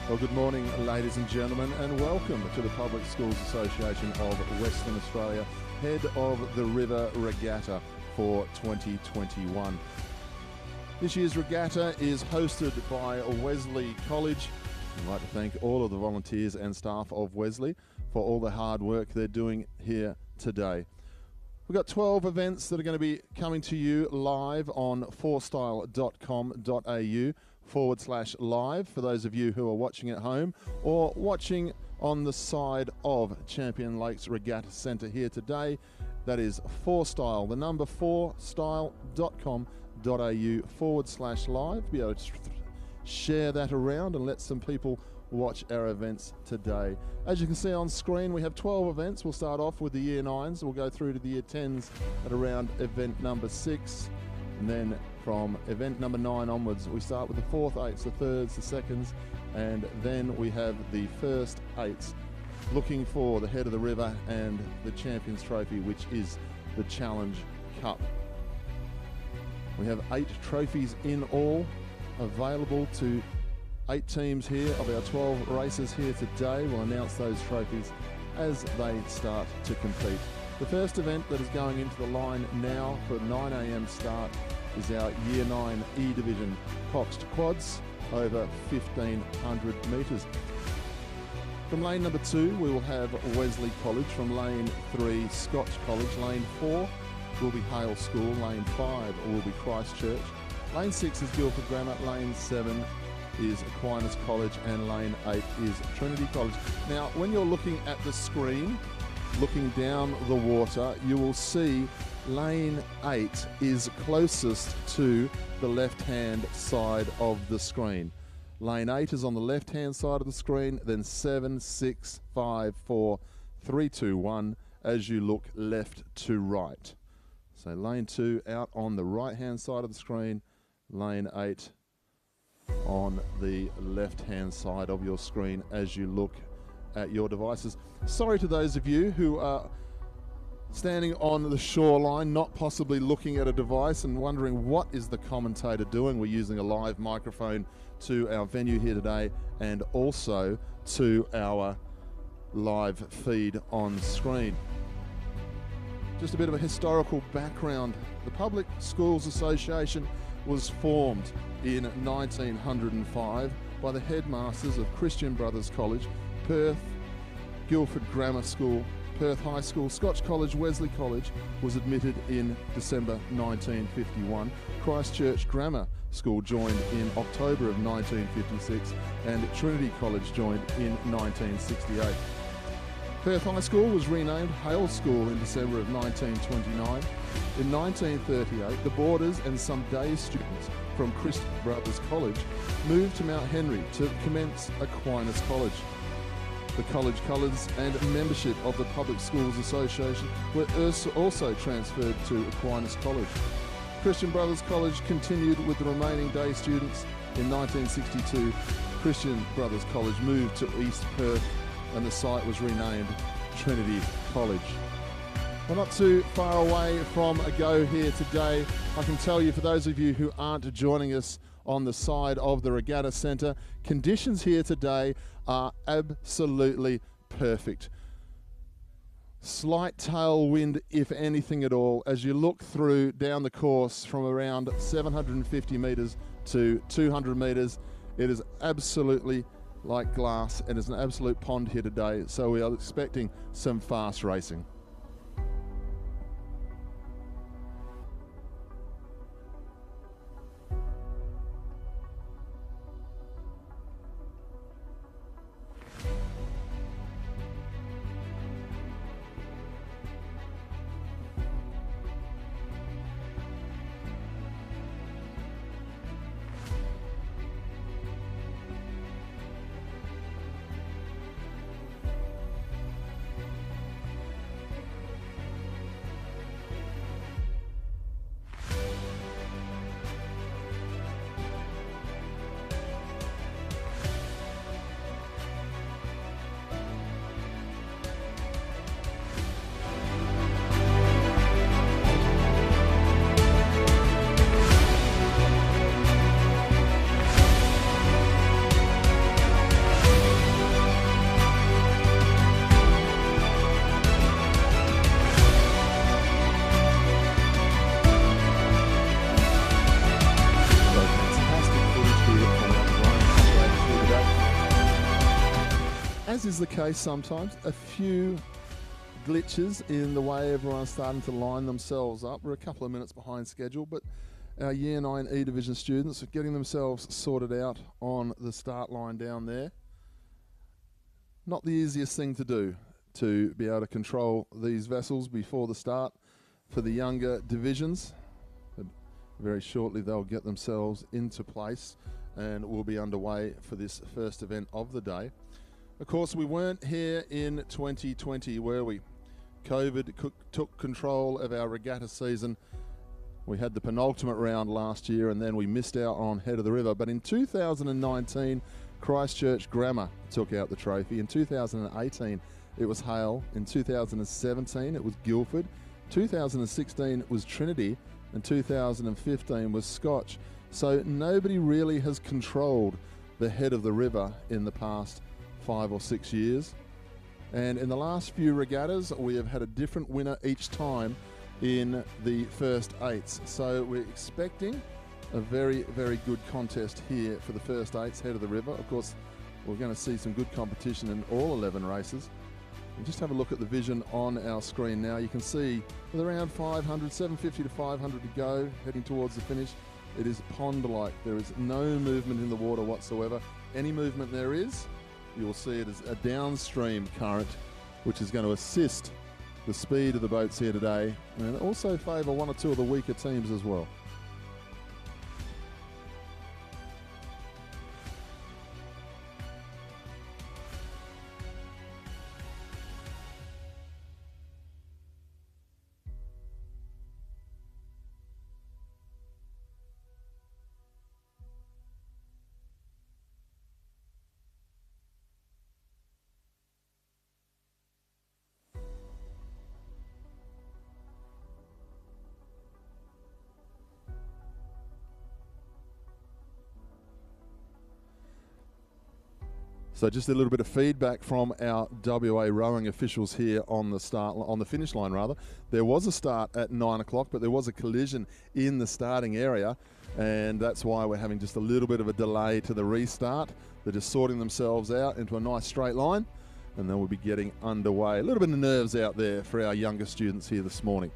Well, good morning, ladies and gentlemen, and welcome to the Public Schools Association of Western Australia, head of the River Regatta for 2021. This year's regatta is hosted by Wesley College. I'd like to thank all of the volunteers and staff of Wesley for all the hard work they're doing here today. We've got 12 events that are going to be coming to you live on forstyle.com.au/live for those of you who are watching at home or watching on the side of Champion Lakes Regatta Centre here today. That is forstyle, the number 4style.com.au/live. Be able to share that around and let some people watch our events today. As you can see on screen, we have 12 events. We'll start off with the Year 9s. We'll go through to the Year 10s at around event number 6. And then from event number 9 onwards, we start with the 4th, 8s, the 3rds, the 2nds, and then we have the first 8s looking for the head of the river and the Champions Trophy, which is the Challenge Cup. We have 8 trophies in all available to 8 teams here of our 12 races here today. We'll announce those trophies as they start to compete. The first event that is going into the line now for a 9 a.m. start is our Year 9 E Division Coxed Quads over 1,500 metres. From lane number 2 we will have Wesley College. From lane 3 Scotch College. Lane 4 will be Hale School. Lane 5 will be Christchurch. Lane 6 is Guildford Grammar. Lane 7 is Aquinas College, and lane 8 is Trinity College. Now, when you're looking at the screen, looking down the water, you will see lane 8 is closest to the left-hand side of the screen. Lane 8 is on the left-hand side of the screen, then 7, 6, 5, 4, 3, 2, 1 as you look left to right. So lane 2 out on the right-hand side of the screen, lane 8 on the left-hand side of your screen as you look at your devices. Sorry to those of you who are standing on the shoreline, not possibly looking at a device and wondering what is the commentator doing. We're using a live microphone to our venue here today and also to our live feed on screen. Just a bit of a historical background. The Public Schools Association was formed in 1905 by the headmasters of Christian Brothers College, Perth, Guildford Grammar School, Perth High School, Scotch College, Wesley College was admitted in December 1951. Christchurch Grammar School joined in October of 1956 and Trinity College joined in 1968. Perth High School was renamed Hale School in December of 1929. In 1938, the boarders and some day students from Christian Brothers College moved to Mount Henry to commence Aquinas College. The college colours and membership of the Public Schools Association were also transferred to Aquinas College. Christian Brothers College continued with the remaining day students. In 1962, Christian Brothers College moved to East Perth and the site was renamed Trinity College. We're not too far away from a go here today. I can tell you, for those of you who aren't joining us on the side of the Regatta Centre, conditions here today are absolutely perfect. Slight tailwind, if anything at all, as you look through down the course from around 750 metres to 200 metres. It is absolutely like glass and it's an absolute pond here today, so we are expecting some fast racing. as is the case sometimes, a few glitches in the way everyone's starting to line themselves up. We're a couple of minutes behind schedule, but our Year 9 E Division students are getting themselves sorted out on the start line down there. Not the easiest thing to do, to be able to control these vessels before the start for the younger divisions. But very shortly they'll get themselves into place and we'll be underway for this first event of the day. Of course, we weren't here in 2020, were we? COVID took control of our regatta season. We had the penultimate round last year and then we missed out on Head of the River. But in 2019, Christchurch Grammar took out the trophy. In 2018, it was Hale. In 2017, it was Guildford. 2016 was Trinity. And 2015 was Scotch. So nobody really has controlled the Head of the River in the past 5 or 6 years. And in the last few regattas, we have had a different winner each time in the first eights. So we're expecting a very, very good contest here for the first eights, Head of the River. Of course, we're going to see some good competition in all 11 races. And just have a look at the vision on our screen now. You can see with around 500, 750 to 500 to go, heading towards the finish. It is pond-like. There is no movement in the water whatsoever. Any movement there is, you'll see it as a downstream current, which is going to assist the speed of the boats here today and also favour one or two of the weaker teams as well. So just a little bit of feedback from our WA rowing officials here on the finish line rather. There was a start at 9 o'clock, but there was a collision in the starting area, and that's why we're having just a little bit of a delay to the restart. They're just sorting themselves out into a nice straight line, and then we'll be getting underway. A little bit of nerves out there for our younger students here this morning.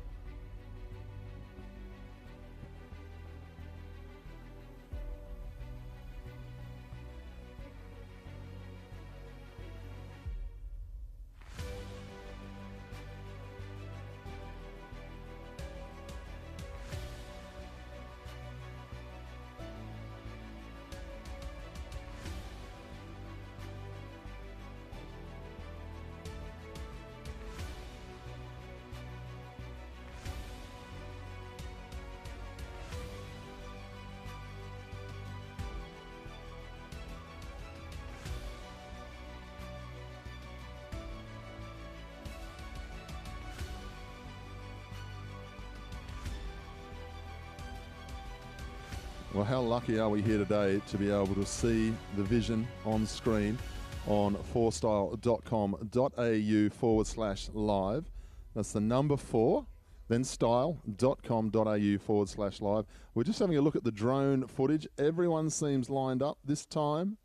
Well, how lucky are we here today to be able to see the vision on screen on forstyle.com.au/live. That's the number 4, then style.com.au/live. We're just having a look at the drone footage. Everyone seems lined up this time.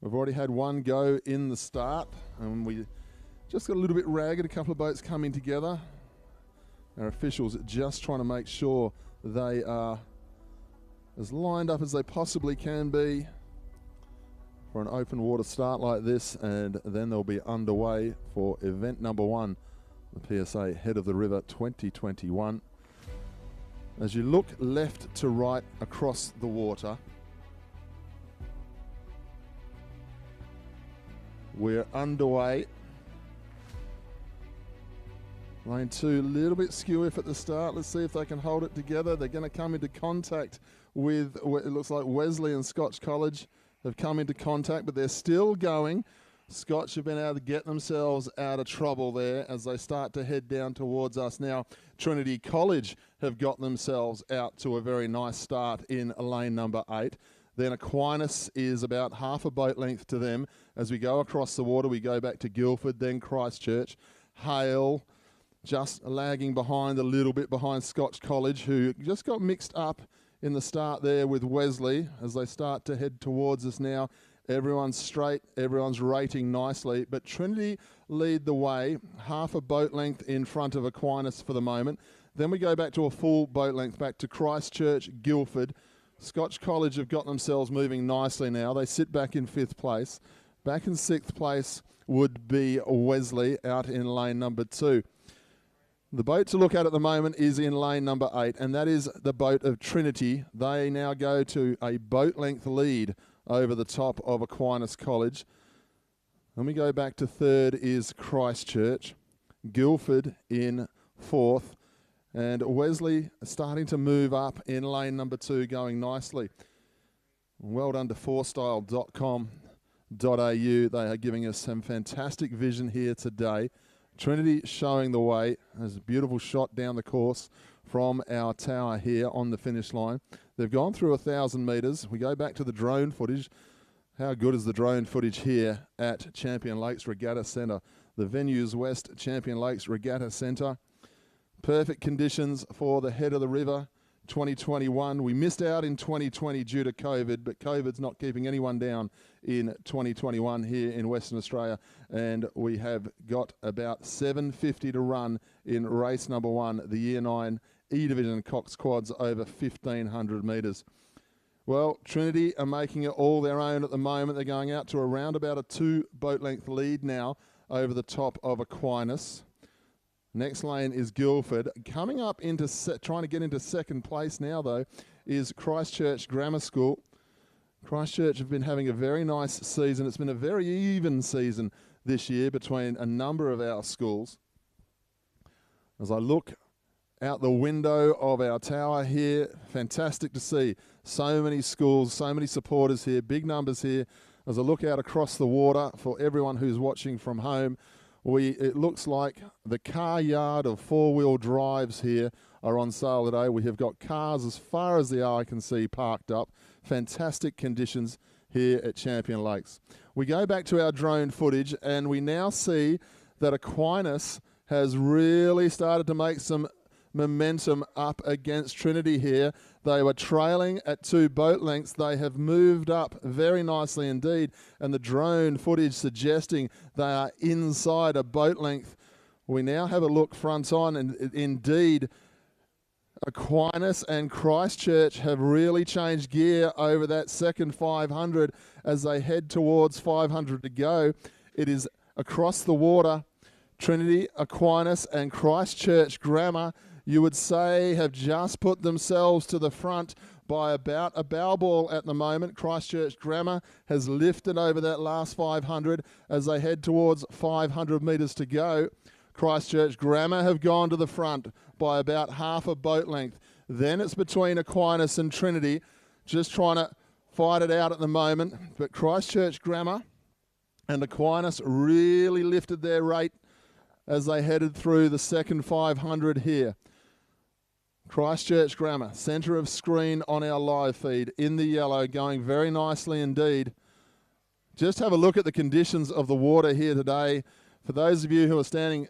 We've already had one go in the start, and we just got a little bit ragged, a couple of boats coming together. Our officials are just trying to make sure they are as lined up as they possibly can be for an open water start like this, and then they'll be underway for event number 1, the PSA Head of the River 2021. As you look left to right across the water, we're underway. Lane 2, a little bit skew if at the start. Let's see if they can hold it together. They're going to come into contact with, it looks like Wesley and Scotch College have come into contact, but they're still going. Scotch have been able to get themselves out of trouble there as they start to head down towards us now. Trinity College have got themselves out to a very nice start in lane number 8. Then Aquinas is about half a boat length to them. As we go across the water, we go back to Guildford, then Christchurch. Hale just lagging behind a little bit behind Scotch College, who just got mixed up in the start there with Wesley as they start to head towards us now. Everyone's straight, everyone's rating nicely, but Trinity lead the way, half a boat length in front of Aquinas for the moment. Then we go back to a full boat length, back to Christchurch, Guildford. Scotch College have got themselves moving nicely now. They sit back in 5th place. Back in 6th place would be Wesley out in lane number 2. The boat to look at the moment is in lane number 8, and that is the boat of Trinity. They now go to a boat length lead over the top of Aquinas College. Then we go back to 3rd is Christchurch, Guildford in 4th, and Wesley starting to move up in lane number 2, going nicely. Well done to fourstyle.com.au. They are giving us some fantastic vision here today. Trinity showing the way. There's a beautiful shot down the course from our tower here on the finish line. They've gone through 1,000 metres. We go back to the drone footage. How good is the drone footage here at Champion Lakes Regatta Centre? The Venues West Champion Lakes Regatta Centre. Perfect conditions for the head of the river 2021. We missed out in 2020 due to COVID, but COVID's not keeping anyone down in 2021 here in Western Australia. And we have got about 750 to run in race number 1, the Year 9 E-Division Coxed Quads over 1,500 metres. Well, Trinity are making it all their own at the moment. They're going out to around about a 2 boat length lead now over the top of Aquinas. Next lane is Guildford. Coming up into trying to get into 2nd place now, though, is Christchurch Grammar School. Christchurch have been having a very nice season. It's been a very even season this year between a number of our schools. As I look out the window of our tower here, fantastic to see so many schools, so many supporters here, big numbers here. As I look out across the water for everyone who's watching from home, it looks like the car yard of 4-wheel drives here are on sale today. We have got cars as far as the eye can see parked up. Fantastic conditions here at Champion Lakes. We go back to our drone footage and we now see that Aquinas has really started to make some momentum up against Trinity here. They were trailing at 2 boat lengths. They have moved up very nicely indeed, and the drone footage suggesting they are inside a boat length. We now have a look front on, and indeed Aquinas and Christchurch have really changed gear over that second 500 as they head towards 500 to go. It is across the water. Trinity, Aquinas and Christchurch Grammar, you would say, have just put themselves to the front by about a bow ball at the moment. Christchurch Grammar has lifted over that last 500 as they head towards 500 metres to go. Christchurch Grammar have gone to the front by about half a boat length. Then it's between Aquinas and Trinity, just trying to fight it out at the moment. But Christchurch Grammar and Aquinas really lifted their rate as they headed through the second 500 here. Christchurch Grammar, centre of screen on our live feed, in the yellow, going very nicely indeed. Just have a look at the conditions of the water here today. For those of you who are standing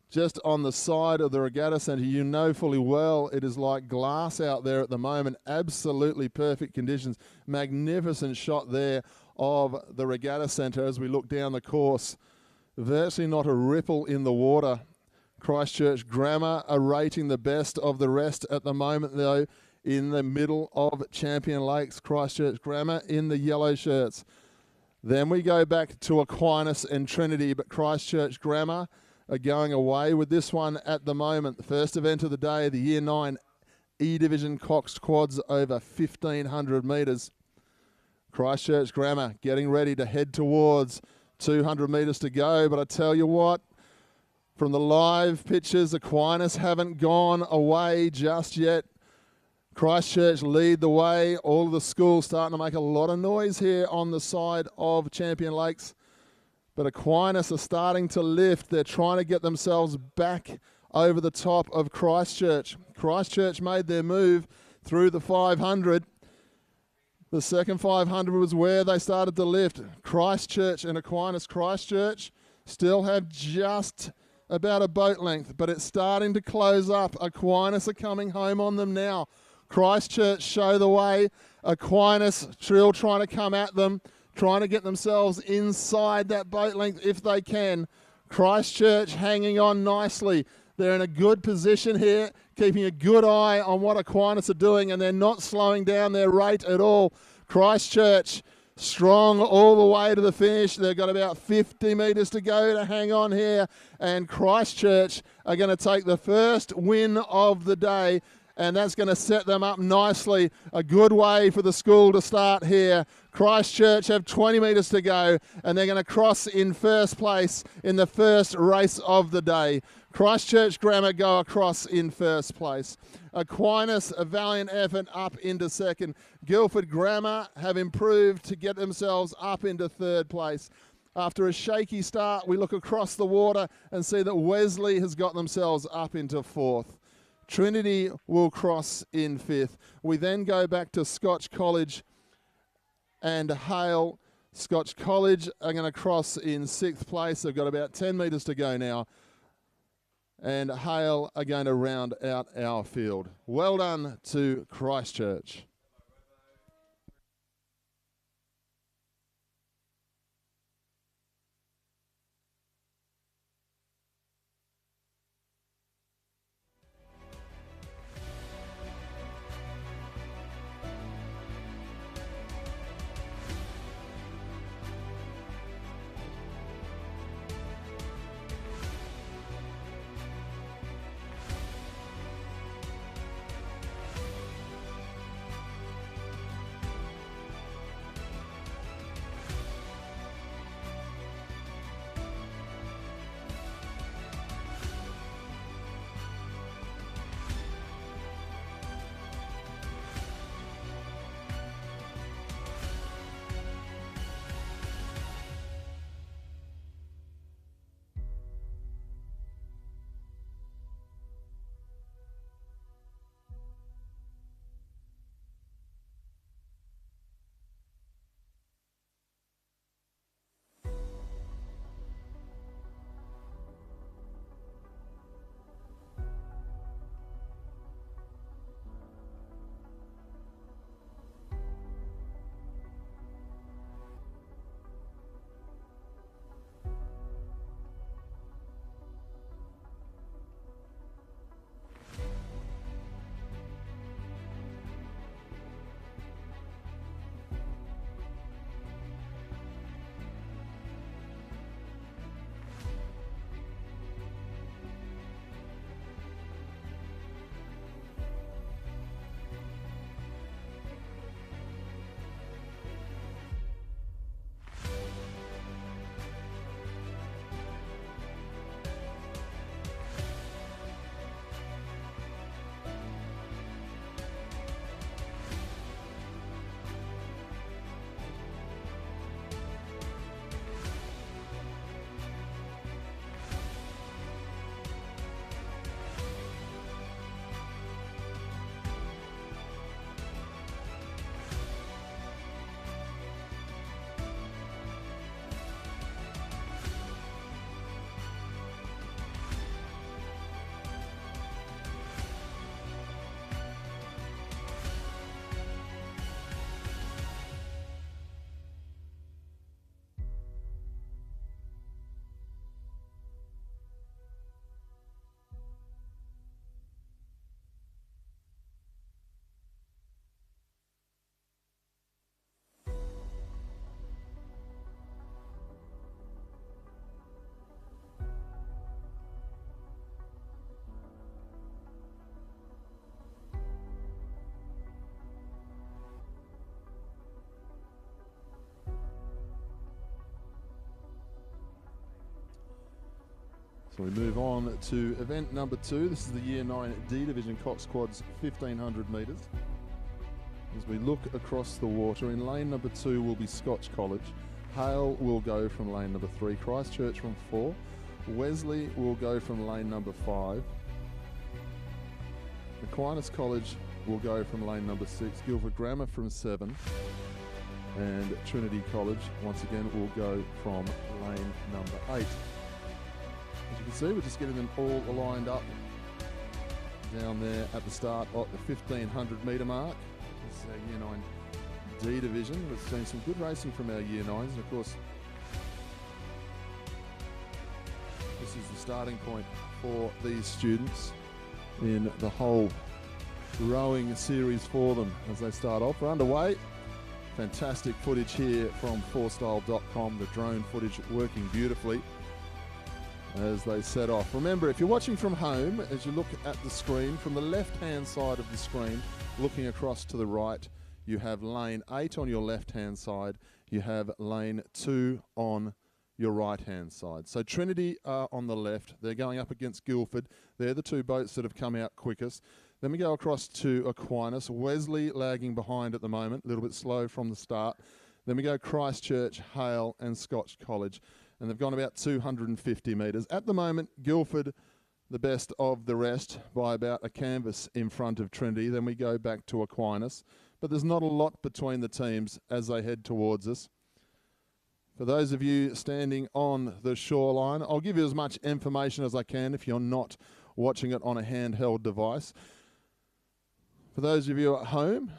just on the side of the regatta centre, you know fully well it is like glass out there at the moment. Absolutely perfect conditions. Magnificent shot there of the regatta centre as we look down the course. Virtually not a ripple in the water. Christchurch Grammar are rating the best of the rest at the moment, though, in the middle of Champion Lakes. Christchurch Grammar in the yellow shirts. Then we go back to Aquinas and Trinity, but Christchurch Grammar are going away with this one at the moment. The first event of the day, the Year 9 E-Division Coxed Quads over 1,500 metres. Christchurch Grammar getting ready to head towards 200 metres to go, but I tell you what, from the live pictures, Aquinas haven't gone away just yet. Christchurch lead the way. All of the schools starting to make a lot of noise here on the side of Champion Lakes. But Aquinas are starting to lift. They're trying to get themselves back over the top of Christchurch. Christchurch made their move through the 500. The second 500 was where they started to lift. Christchurch and Aquinas. Christchurch still have just about a boat length, but it's starting to close up. Aquinas are coming home on them now. Christchurch show the way. Aquinas still trying to come at them, trying to get themselves inside that boat length if they can. Christchurch hanging on nicely. They're in a good position here, keeping a good eye on what Aquinas are doing, and they're not slowing down their rate at all. Christchurch strong all the way to the finish. They've got about 50 metres to go to hang on here, and Christchurch are going to take the first win of the day, and that's going to set them up nicely. A good way for the school to start here. Christchurch have 20 metres to go, and they're going to cross in first place in the first race of the day. Christchurch Grammar go across in first place. Aquinas, a valiant effort, up into second. Guildford Grammar have improved to get themselves up into third place. After a shaky start, we look across the water and see that Wesley has got themselves up into fourth. Trinity will cross in fifth. We then go back to Scotch College and Hale. Scotch College are going to cross in sixth place. They've got about 10 metres to go now. And Hale are going to round out our field. Well done to Christchurch. So we move on to event number 2. This is the Year 9 D Division Cox Quads 1500 metres. As we look across the water, in lane number 2 will be Scotch College. Hale will go from lane number 3. Christchurch from 4. Wesley will go from lane number 5. Aquinas College will go from lane number 6. Guildford Grammar from 7. And Trinity College, once again, will go from lane number 8. As you can see, we're just getting them all lined up down there at the start at the 1500 metre mark. This is our Year 9 D division. We've seen some good racing from our Year 9s, and of course this is the starting point for these students in the whole rowing series for them as they start off. We're underway. Fantastic footage here from fourstyle.com, the drone footage working beautifully as they set off. Remember, if you're watching from home, as you look at the screen, from the left-hand side of the screen, looking across to the right, you have lane 8 on your left-hand side, you have lane 2 on your right-hand side. So Trinity are on the left. They're going up against Guildford. They're the two boats that have come out quickest. Then we go across to Aquinas. Wesley lagging behind at the moment, a little bit slow from the start. Then we go Christchurch, Hale and Scotch College. And they've gone about 250 metres. At the moment, Guildford, the best of the rest, by about a canvas in front of Trinity. Then we go back to Aquinas. But there's not a lot between the teams as they head towards us. For those of you standing on the shoreline, I'll give you as much information as I can if you're not watching it on a handheld device. For those of you at home,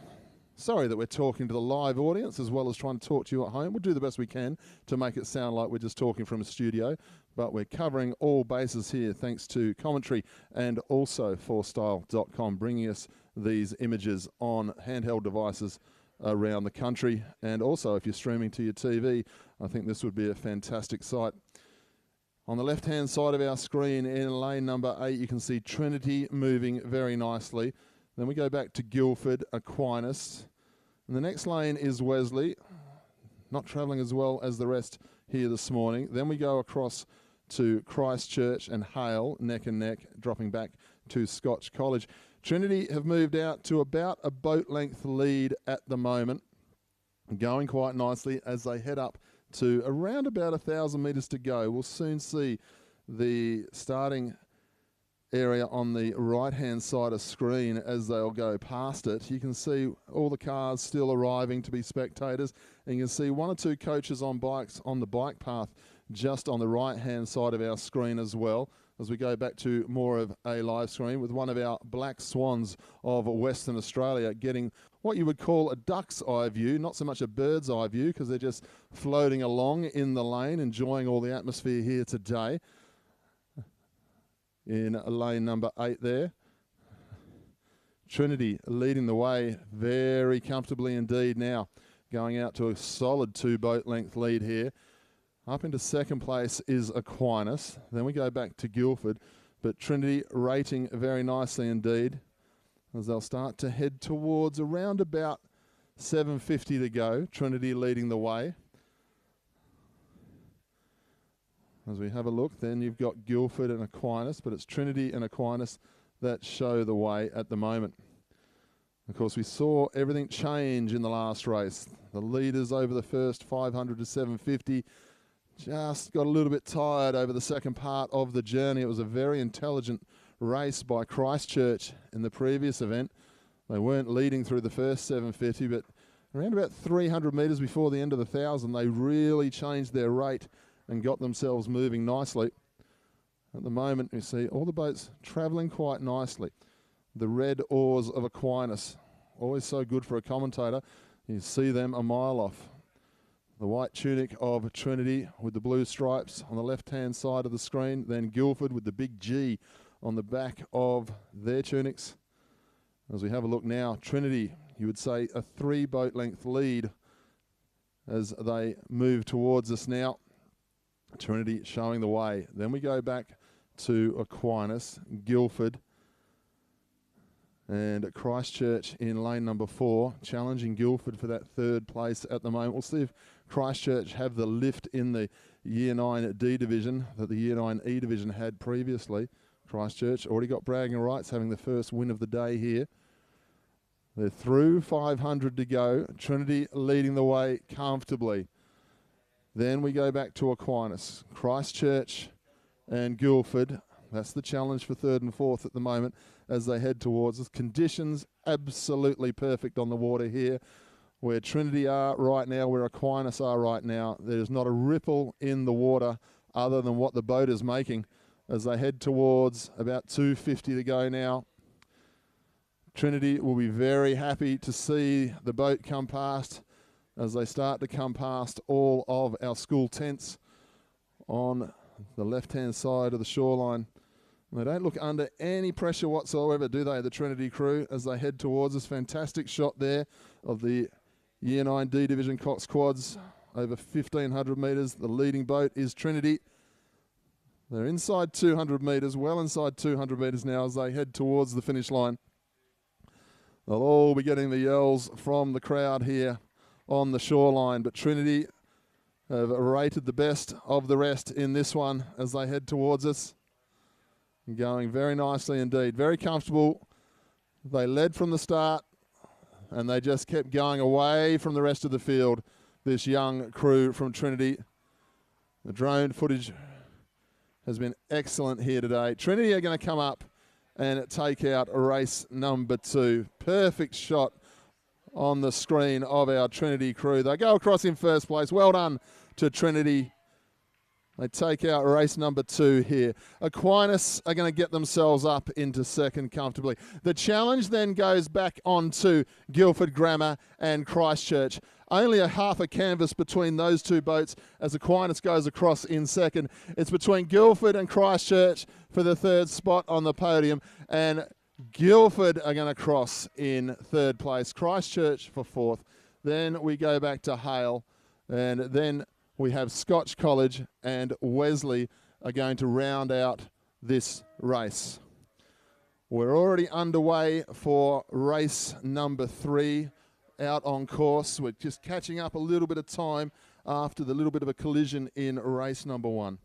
sorry that we're talking to the live audience as well as trying to talk to you at home. We'll do the best we can to make it sound like we're just talking from a studio, but we're covering all bases here thanks to commentary and also fourstyle.com bringing us these images on handheld devices around the country. And also, if you're streaming to your TV, I think this would be a fantastic sight. On the left-hand side of our screen in lane number 8, you can see Trinity moving very nicely. Then we go back to Guildford, Aquinas. And the next lane is Wesley, not travelling as well as the rest here this morning. Then we go across to Christchurch and Hale, neck and neck, dropping back to Scotch College. Trinity have moved out to about a boat length lead at the moment, going quite nicely as they head up to around about 1,000 metres to go. We'll soon see the starting area on the right-hand side of screen as they'll go past it. You can see all the cars still arriving to be spectators, and you can see one or two coaches on bikes on the bike path just on the right-hand side of our screen as well, as we go back to more of a live screen with one of our black swans of Western Australia getting what you would call a duck's eye view, not so much a bird's eye view, because they're just floating along in the lane, enjoying all the atmosphere here today. In lane number 8 there. Trinity leading the way very comfortably indeed now, going out to a solid 2 boat length lead here. Up into second place is Aquinas. Then we go back to Guildford, but Trinity rating very nicely indeed as they'll start to head towards around about 750 to go. Trinity leading the way. As we have a look, then you've got Guildford and Aquinas, but it's Trinity and Aquinas that show the way at the moment. Of course, we saw everything change in the last race. The leaders over the first 500 to 750 just got a little bit tired over the second part of the journey. It was a very intelligent race by Christchurch in the previous event. They weren't leading through the first 750, but around about 300 metres before the end of the 1,000, they really changed their rate and got themselves moving nicely. At the moment, you see all the boats travelling quite nicely. The red oars of Aquinas, always so good for a commentator. You see them a mile off. The white tunic of Trinity with the blue stripes on the left-hand side of the screen. Then Guildford with the big G on the back of their tunics. As we have a look now, Trinity, you would say a 3 boat length lead as they move towards us now. Trinity showing the way. Then we go back to Aquinas, Guildford, and Christchurch in lane number 4, challenging Guildford for that 3rd place at the moment. We'll see if Christchurch have the lift in the Year 9 D division that the Year 9 E division had previously. Christchurch already got bragging rights, having the first win of the day here. They're through 500 to go. Trinity leading the way comfortably. Then we go back to Aquinas, Christchurch and Guildford. That's the challenge for 3rd and 4th at the moment as they head towards us. Conditions absolutely perfect on the water here. Where Trinity are right now, where Aquinas are right now, there's not a ripple in the water other than what the boat is making as they head towards about 250 to go now. Trinity will be very happy to see the boat come past as they start to come past all of our school tents on the left-hand side of the shoreline. They don't look under any pressure whatsoever, do they, the Trinity crew, as they head towards us. Fantastic shot there of the Year 9 D Division Coxed quads over 1,500 metres. The leading boat is Trinity. They're inside 200 metres, well inside 200 metres now as they head towards the finish line. They'll all be getting the yells from the crowd here on the shoreline, but Trinity have rated the best of the rest in this one as they head towards us. Going very nicely indeed, very comfortable. They led from the start and they just kept going away from the rest of the field, this young crew from Trinity. The drone footage has been excellent here today. Trinity are going to come up and take out race number 2. Perfect shot on the screen of our Trinity crew. They go across in first place. Well done to Trinity. They take out race number 2 here. Aquinas are going to get themselves up into second comfortably. The challenge then goes back on to Guildford Grammar and Christchurch. Only a half a canvas between those two boats as Aquinas goes across in second. It's between Guildford and Christchurch for the third spot on the podium. And Guildford are going to cross in third place. Christchurch for fourth. Then we go back to Hale. And then we have Scotch College and Wesley are going to round out this race. We're already underway for race number 3 out on course. We're just catching up a little bit of time after the little bit of a collision in race number 1.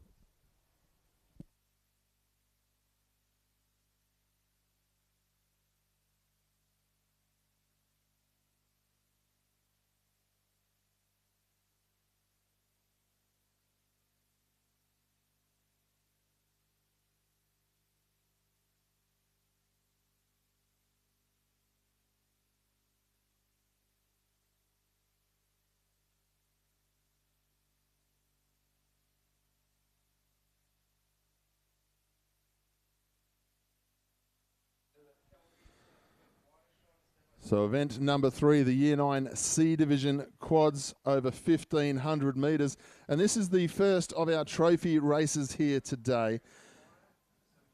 So event number 3, the Year 9 C Division quads over 1,500 metres. And this is the first of our trophy races here today.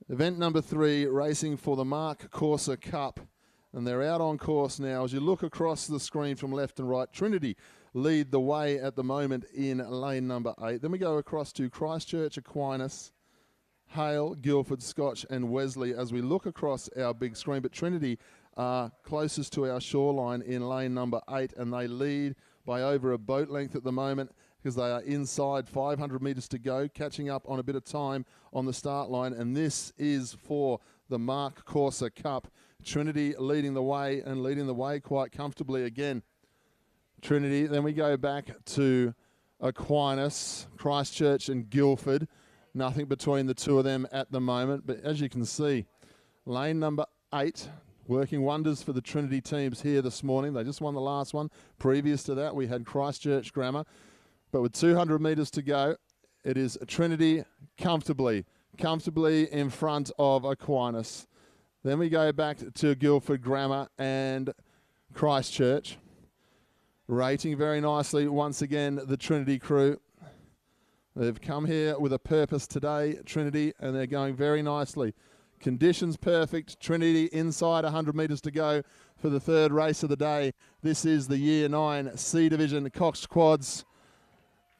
Event number 3, racing for the Mark Corser Cup. And they're out on course now. As you look across the screen from left and right, Trinity lead the way at the moment in lane number 8. Then we go across to Christchurch, Aquinas, Hale, Guildford, Scotch and Wesley as we look across our big screen. But Trinity are closest to our shoreline in lane number 8, and they lead by over a boat length at the moment because they are inside 500 metres to go, catching up on a bit of time on the start line. And this is for the Mark Corser Cup. Trinity leading the way and leading the way quite comfortably again. Trinity, then we go back to Aquinas, Christchurch and Guildford. Nothing between the two of them at the moment, but as you can see, lane number 8 working wonders for the Trinity teams here this morning. They just won the last one. Previous to that, we had Christchurch Grammar. But with 200 metres to go, it is Trinity comfortably in front of Aquinas. Then we go back to Guildford Grammar and Christchurch. Rating very nicely, once again, the Trinity crew. They've come here with a purpose today, Trinity, and they're going very nicely. Conditions perfect. Trinity inside 100 metres to go for the third race of the day. This is the Year 9 C Division Coxed quads.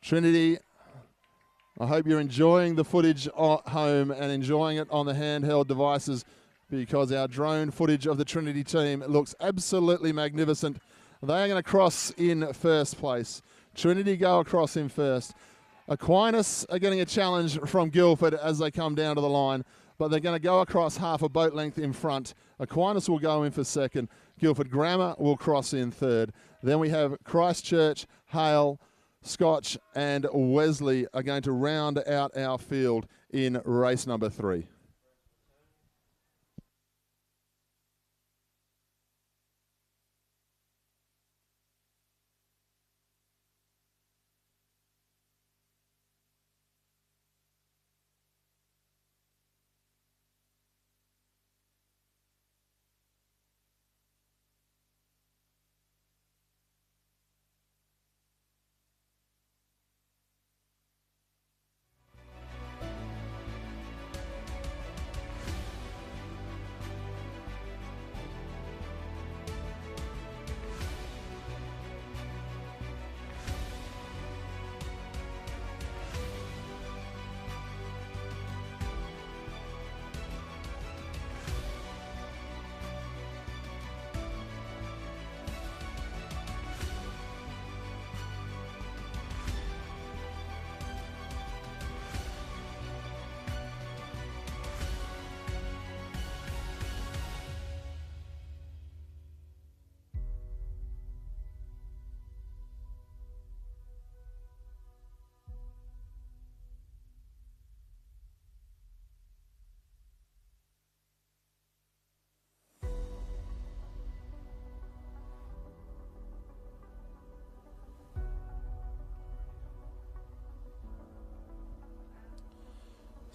Trinity, I hope you're enjoying the footage at home and enjoying it on the handheld devices because our drone footage of the Trinity team looks absolutely magnificent. They are going to cross in first place. Trinity go across in first. Aquinas are getting a challenge from Guildford as they come down to the line, but they're going to go across half a boat length in front. Aquinas will go in for second. Guildford Grammar will cross in third. Then we have Christchurch, Hale, Scotch and Wesley are going to round out our field in race number 3.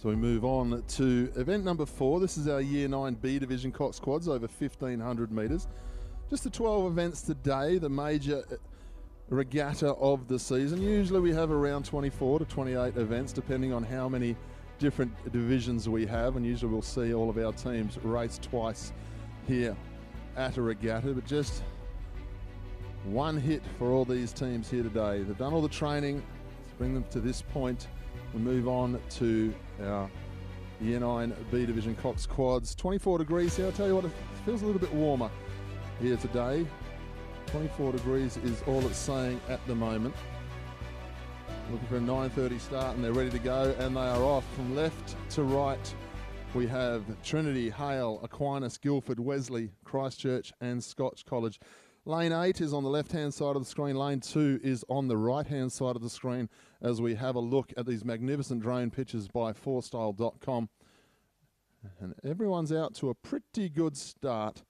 So we move on to event number 4. This is our Year 9 B Division Coxed Quads over 1,500 metres. Just the 12 events today, the major regatta of the season. Usually we have around 24 to 28 events, depending on how many different divisions we have, and usually we'll see all of our teams race twice here at a regatta, but just one hit for all these teams here today. They've done all the training to bring them to this point. We move on to our Year 9 B Division Coxed Quads. 24 degrees here. I'll tell you what, it feels a little bit warmer here today. 24 degrees is all it's saying at the moment. Looking for a 9:30 start, and they're ready to go, and they are off. From left to right, we have Trinity, Hale, Aquinas, Guildford, Wesley, Christchurch and Scotch College. Lane 8 is on the left-hand side of the screen. Lane 2 is on the right-hand side of the screen as we have a look at these magnificent drone pictures by 4style.com. And everyone's out to a pretty good start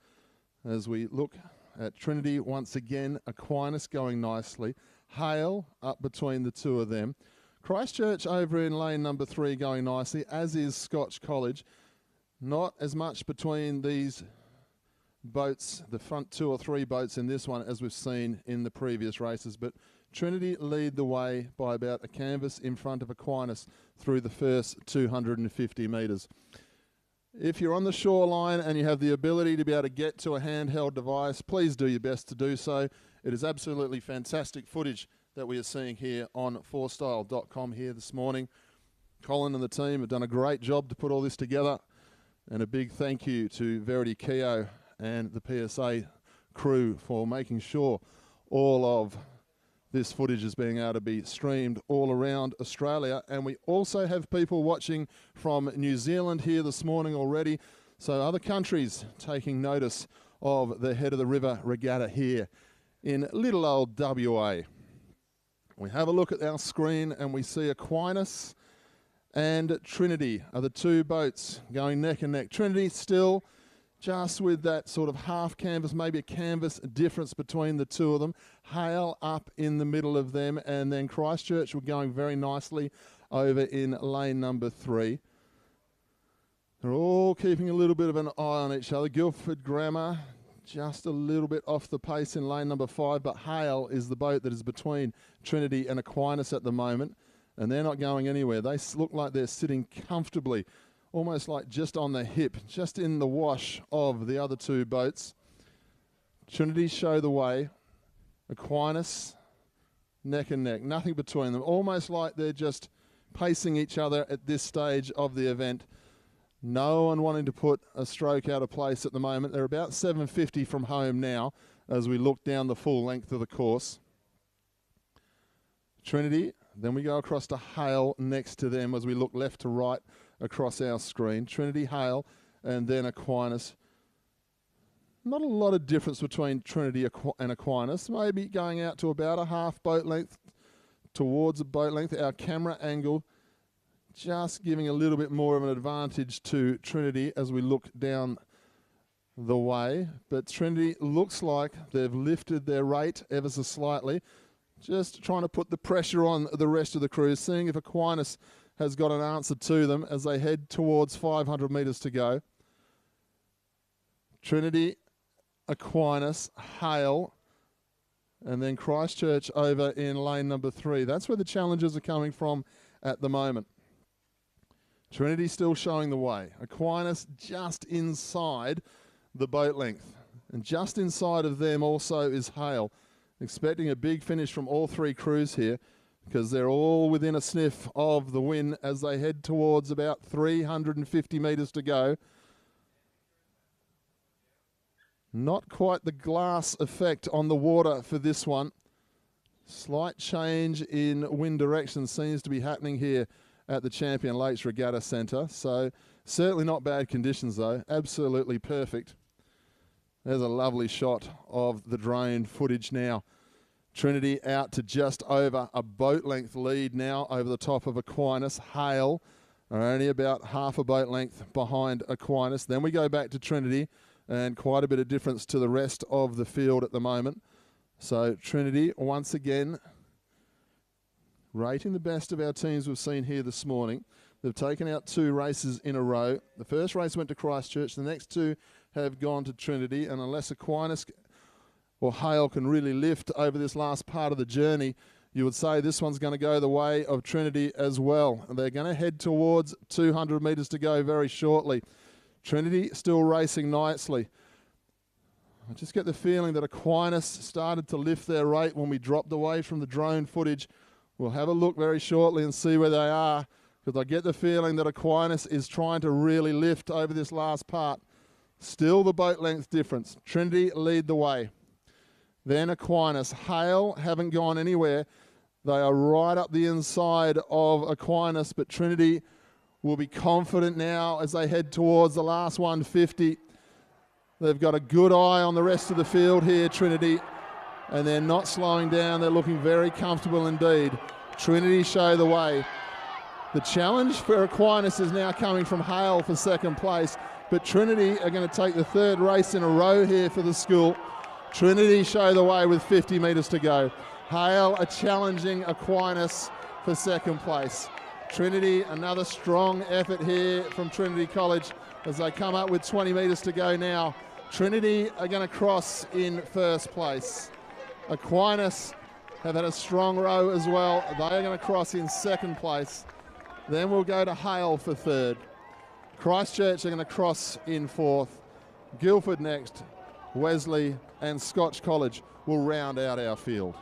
as we look at Trinity once again. Aquinas going nicely. Hale up between the two of them. Christchurch over in lane number 3 going nicely, as is Scotch College. Not as much between these boats, the front 2 or 3 boats in this one, as we've seen in the previous races, but Trinity lead the way by about a canvas in front of Aquinas through the first 250 metres. If you're on the shoreline and you have the ability to be able to get to a handheld device, please do your best to do so. It is absolutely fantastic footage that we are seeing here on 4style.com here this morning. Colin and the team have done a great job to put all this together, and a big thank you to Verity Keogh and the PSA crew for making sure all of this footage is being able to be streamed all around Australia. And we also have people watching from New Zealand here this morning already, so other countries taking notice of the Head of the River Regatta here in little old WA. We have a look at our screen and we see Aquinas and Trinity are the 2 boats going neck and neck. Trinity still just with that sort of half canvas, maybe a canvas difference between the 2 of them. Hale up in the middle of them, and then Christchurch were going very nicely over in lane number 3. They're all keeping a little bit of an eye on each other. Guildford Grammar just a little bit off the pace in lane number 5, but Hale is the boat that is between Trinity and Aquinas at the moment, and they're not going anywhere. They look like they're sitting comfortably, almost like just on the hip, just in the wash of the other 2 boats. Trinity show the way. Aquinas neck and neck, nothing between them, almost like they're just pacing each other at this stage of the event. No one wanting to put a stroke out of place at the moment. They're about 750 from home now as we look down the full length of the course. Trinity, then we go across to Hale next to them as we look left to right across our screen. Trinity, Hale, and then Aquinas. Not a lot of difference between Trinity and Aquinas. Maybe going out to about a half boat length, towards a boat length. Our camera angle just giving a little bit more of an advantage to Trinity as we look down the way. But Trinity looks like they've lifted their rate ever so slightly, just trying to put the pressure on the rest of the crew, seeing if Aquinas has got an answer to them as they head towards 500 metres to go. Trinity, Aquinas, Hale, and then Christchurch over in lane number 3. That's where the challenges are coming from at the moment. Trinity still showing the way. Aquinas just inside the boat length. And just inside of them also is Hale. Expecting a big finish from all 3 crews here because they're all within a sniff of the win as they head towards about 350 metres to go. Not quite the glass effect on the water for this one. Slight change in wind direction seems to be happening here at the Champion Lakes Regatta Centre. So certainly not bad conditions though. Absolutely perfect. There's a lovely shot of the drone footage now. Trinity out to just over a boat length lead now over the top of Aquinas. Hale are only about half a boat length behind Aquinas. Then we go back to Trinity, and quite a bit of difference to the rest of the field at the moment. So Trinity once again rating the best of our teams we've seen here this morning. They've taken out 2 races in a row. The first race went to Christchurch. The next 2 have gone to Trinity. And unless Aquinas or Hale can really lift over this last part of the journey, you would say this one's going to go the way of Trinity as well. And they're going to head towards 200 metres to go very shortly. Trinity still racing nicely. I just get the feeling that Aquinas started to lift their rate when we dropped away from the drone footage. We'll have a look very shortly and see where they are, because I get the feeling that Aquinas is trying to really lift over this last part. Still the boat length difference. Trinity lead the way. Then Aquinas. Hale haven't gone anywhere. They are right up the inside of Aquinas, but Trinity will be confident now as they head towards the last 150. They've got a good eye on the rest of the field here, Trinity, and they're not slowing down. They're looking very comfortable indeed. Trinity show the way. The challenge for Aquinas is now coming from Hale for second place, but Trinity are going to take the 3rd race in a row here for the school. Trinity show the way with 50 metres to go. Hale are challenging Aquinas for second place. Trinity, another strong effort here from Trinity College as they come up with 20 metres to go now. Trinity are going to cross in first place. Aquinas have had a strong row as well. They are going to cross in second place. Then we'll go to Hale for 3rd. Christchurch are going to cross in 4th. Guildford next. Wesley and Scotch College will round out our field.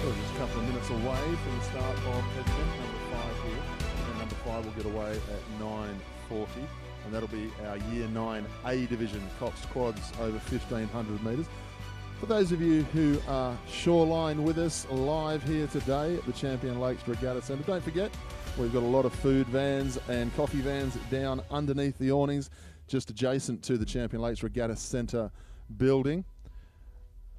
Just a couple of minutes away from the start of event number 5 here. And number 5 will get away at 9:40. And that'll be our Year 9 A Division Coxed Quads over 1,500 metres. For those of you who are shoreline with us live here today at the Champion Lakes Regatta Centre, don't forget we've got a lot of food vans and coffee vans down underneath the awnings just adjacent to the Champion Lakes Regatta Centre building.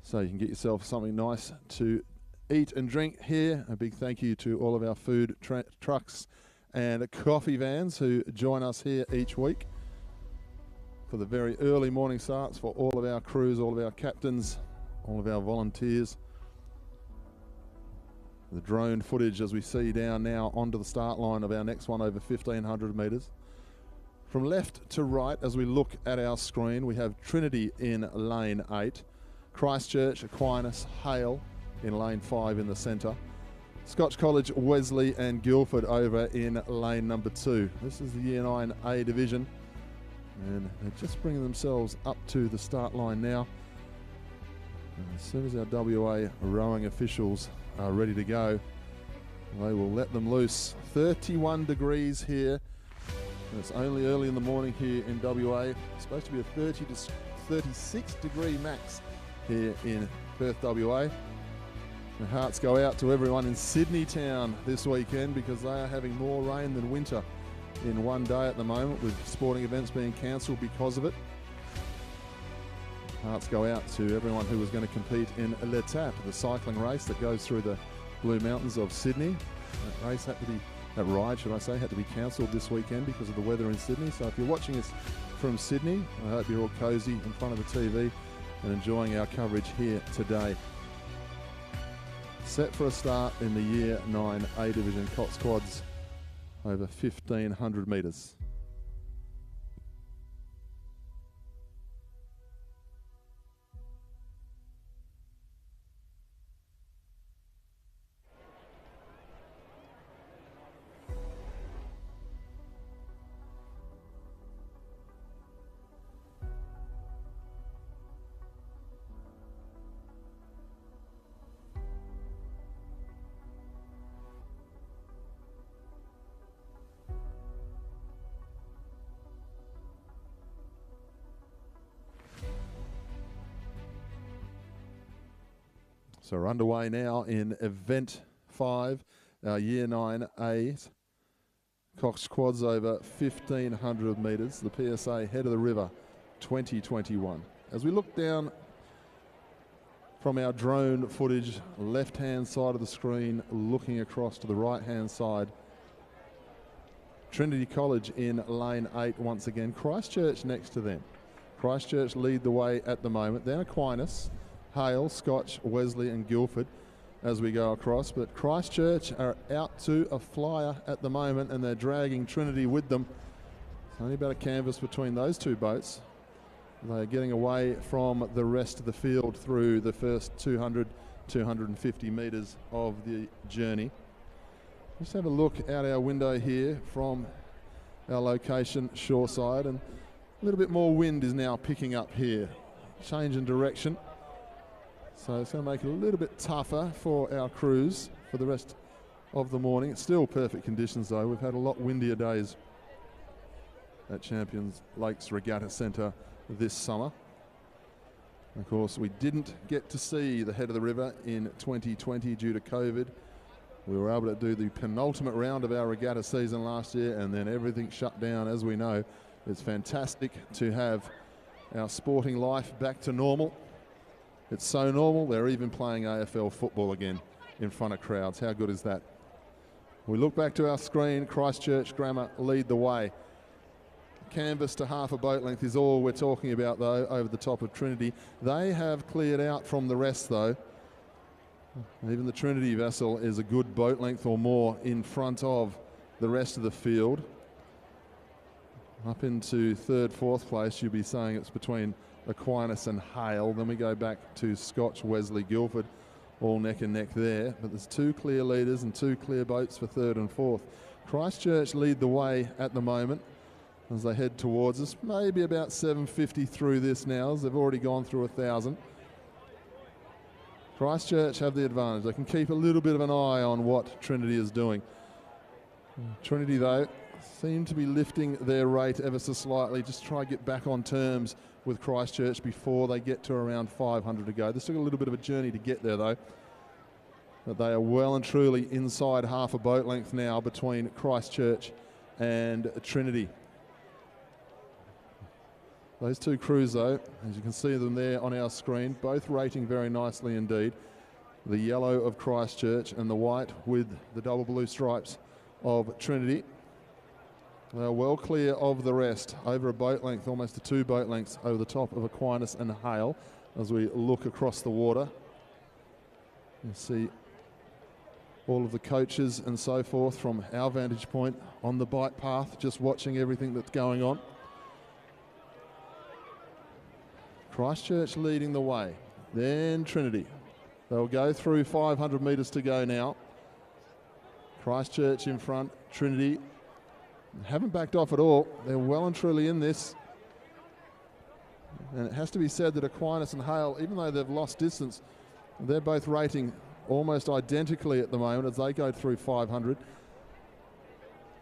So you can get yourself something nice to eat and drink here. A big thank you to all of our food trucks and coffee vans who join us here each week for the very early morning starts for all of our crews, all of our captains, all of our volunteers. The drone footage as we see down now onto the start line of our next one over 1,500 metres. From left to right, as we look at our screen, we have Trinity in lane 8, Christchurch, Aquinas, Hale in lane 5 in the centre, Scotch College, Wesley and Guildford over in lane number 2. This is the Year 9A division, and they're just bringing themselves up to the start line now. And as soon as our WA rowing officials are ready to go, they will let them loose. 31 degrees here. And it's only early in the morning here in WA. It's supposed to be a 30 to 36 degree max here in Perth, WA. The hearts go out to everyone in Sydney town this weekend because they are having more rain than winter in one day at the moment, with sporting events being cancelled because of it. Hearts go out to everyone who was going to compete in L'Etape, the cycling race that goes through the Blue Mountains of Sydney. That ride, should I say, had to be cancelled this weekend because of the weather in Sydney. So if you're watching us from Sydney, I hope you're all cosy in front of the TV and enjoying our coverage here today. Set for a start in the Year 9A division, Coxed quads over 1,500 metres. So we're underway now in Event 5, our Year 9A. Coxed quads over 1,500 metres. The PSA Head of the River 2021. As we look down from our drone footage, left-hand side of the screen, looking across to the right-hand side, Trinity College in lane 8 once again. Christchurch next to them. Christchurch lead the way at the moment. Then Aquinas, Hale, Scotch, Wesley and Guildford as we go across. But Christchurch are out to a flyer at the moment, and they're dragging Trinity with them. It's only about a canvas between those two boats. They're getting away from the rest of the field through the first 200, 250 metres of the journey. Just have a look out our window here from our location shoreside, and a little bit more wind is now picking up here. Change in direction. So it's going to make it a little bit tougher for our crews for the rest of the morning. It's still perfect conditions though. We've had a lot windier days at Champions Lakes Regatta Centre this summer. Of course, we didn't get to see the Head of the River in 2020 due to COVID. We were able to do the penultimate round of our regatta season last year, and then everything shut down, as we know. It's fantastic to have our sporting life back to normal. It's so normal, they're even playing AFL football again in front of crowds. How good is that? We look back to our screen. Christchurch Grammar lead the way. Canvas to half a boat length is all we're talking about though, over the top of Trinity. They have cleared out from the rest though. Even the Trinity vessel is a good boat length or more in front of the rest of the field. Up into third, fourth place, you'll be saying it's between Aquinas and Hale. Then we go back to Scotch, Wesley, Guildford, all neck and neck there. But there's two clear leaders and two clear boats for third and fourth. Christchurch lead the way at the moment as they head towards us. Maybe about 750 through this now, as they've already gone through 1,000. Christchurch have the advantage. They can keep a little bit of an eye on what Trinity is doing. Trinity, though, seem to be lifting their rate ever so slightly, just try to get back on terms with Christchurch before they get to around 500 to go. This took a little bit of a journey to get there, though. But they are well and truly inside half a boat length now between Christchurch and Trinity. Those two crews, though, as you can see them there on our screen, both rating very nicely indeed. The yellow of Christchurch and the white with the double blue stripes of Trinity. They're well clear of the rest, over a boat length, almost to 2 boat lengths over the top of Aquinas and Hale. As we look across the water, you see all of the coaches and so forth from our vantage point on the bike path, just watching everything that's going on. Christchurch leading the way, then Trinity. They'll go through 500 metres to go now. Christchurch in front, Trinity haven't backed off at all. They're well and truly in this. And it has to be said that Aquinas and Hale, even though they've lost distance, they're both rating almost identically at the moment as they go through 500.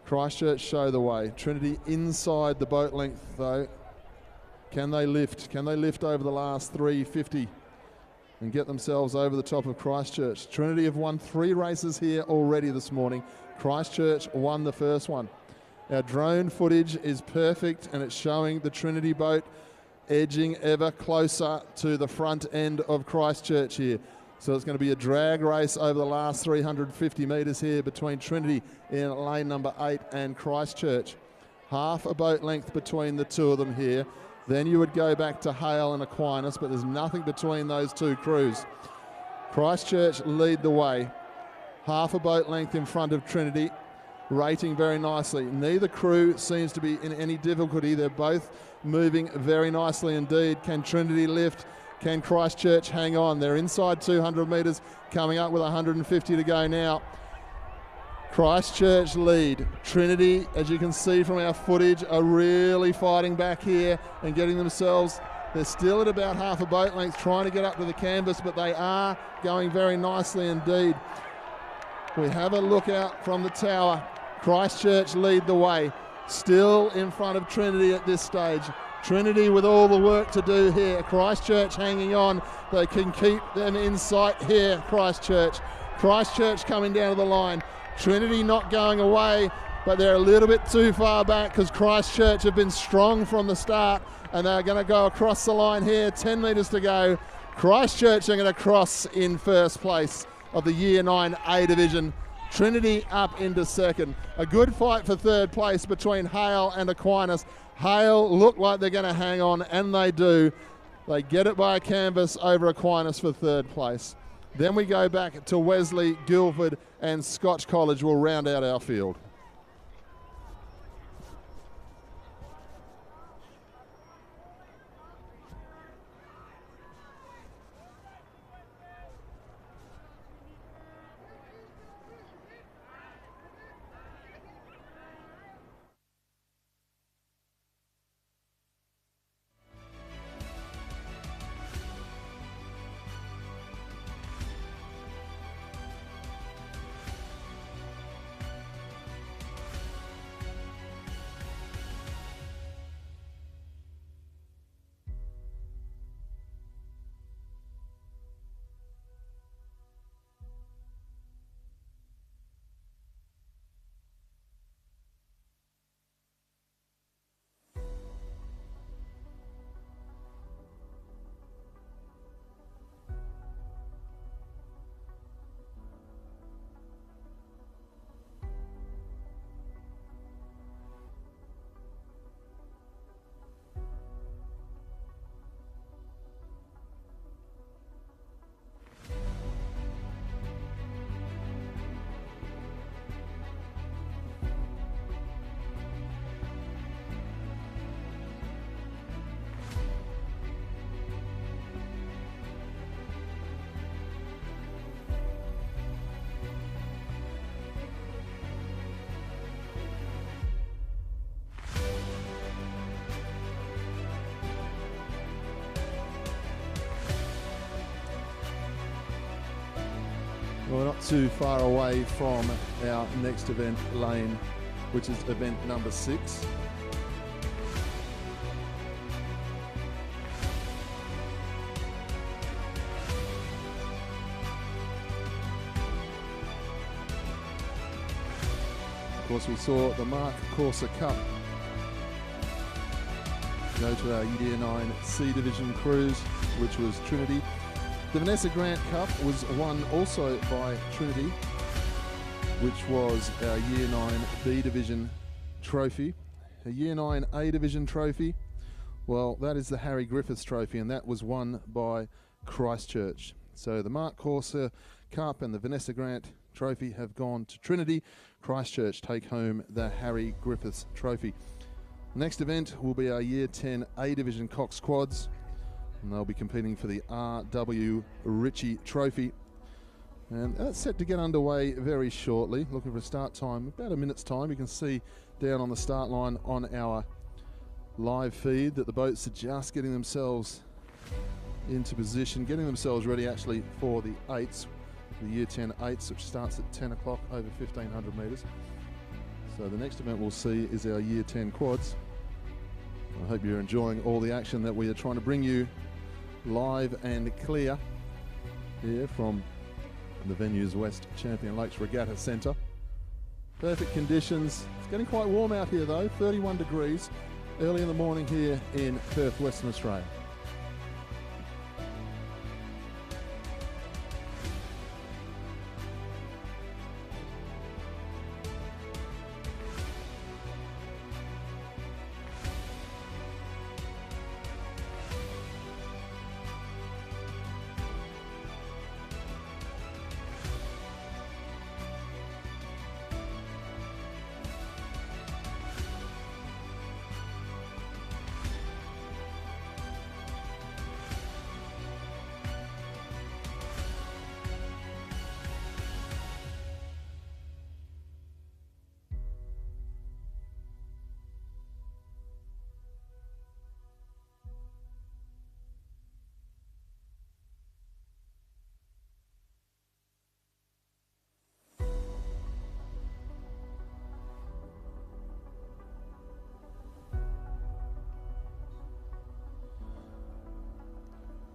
Christchurch show the way. Trinity inside the boat length though. Can they lift? Can they lift over the last 350 and get themselves over the top of Christchurch? Trinity have won 3 races here already this morning. Christchurch won the first one. Our drone footage is perfect and it's showing the Trinity boat edging ever closer to the front end of Christchurch here. So it's going to be a drag race over the last 350 metres here between Trinity in lane number 8 and Christchurch. Half a boat length between the two of them here. Then you would go back to Hale and Aquinas, but there's nothing between those two crews. Christchurch lead the way. Half a boat length in front of Trinity, rating very nicely. Neither crew seems to be in any difficulty. They're both moving very nicely indeed. Can Trinity lift? Can Christchurch hang on? They're inside 200 metres, coming up with 150 to go now. Christchurch lead. Trinity, as you can see from our footage, are really fighting back here and getting themselves. They're still at about half a boat length trying to get up to the canvas, but they are going very nicely indeed. We have a look out from the tower. Christchurch lead the way. Still in front of Trinity at this stage. Trinity with all the work to do here. Christchurch hanging on. They can keep them in sight here, Christchurch. Christchurch coming down to the line. Trinity not going away, but they're a little bit too far back because Christchurch have been strong from the start and they're going to go across the line here. 10 metres to go. Christchurch are going to cross in first place of the Year 9 A division. Trinity up into second. A good fight for third place between Hale and Aquinas. Hale look like they're going to hang on, and they do. They get it by a canvas over Aquinas for third place. Then we go back to Wesley, Guildford and Scotch College will round out our field. We're not too far away from our next event lane, which is event number 6. Of course, we saw the Mark Corsa Cup go to our Year 9 C Division crews, which was Trinity. The Vanessa Grant Cup was won also by Trinity, which was our Year 9 B Division trophy, a Year 9 A Division trophy. Well, that is the Harry Griffiths trophy, and that was won by Christchurch. So the Mark Corser Cup and the Vanessa Grant trophy have gone to Trinity. Christchurch take home the Harry Griffiths trophy. Next event will be our Year 10 A Division Coxed Quads, and they'll be competing for the R.W. Ritchie trophy. And that's set to get underway very shortly. Looking for a start time, about a minute's time. You can see down on the start line on our live feed that the boats are just getting themselves into position, getting themselves ready actually for the 8s, the Year 10 8s, which starts at 10 o'clock over 1,500 metres. So the next event we'll see is our Year 10 quads. I hope you're enjoying all the action that we are trying to bring you live and clear here from the venue's West Champion Lakes Regatta Centre. Perfect conditions. It's getting quite warm out here though, 31 degrees early in the morning here in Perth, Western Australia.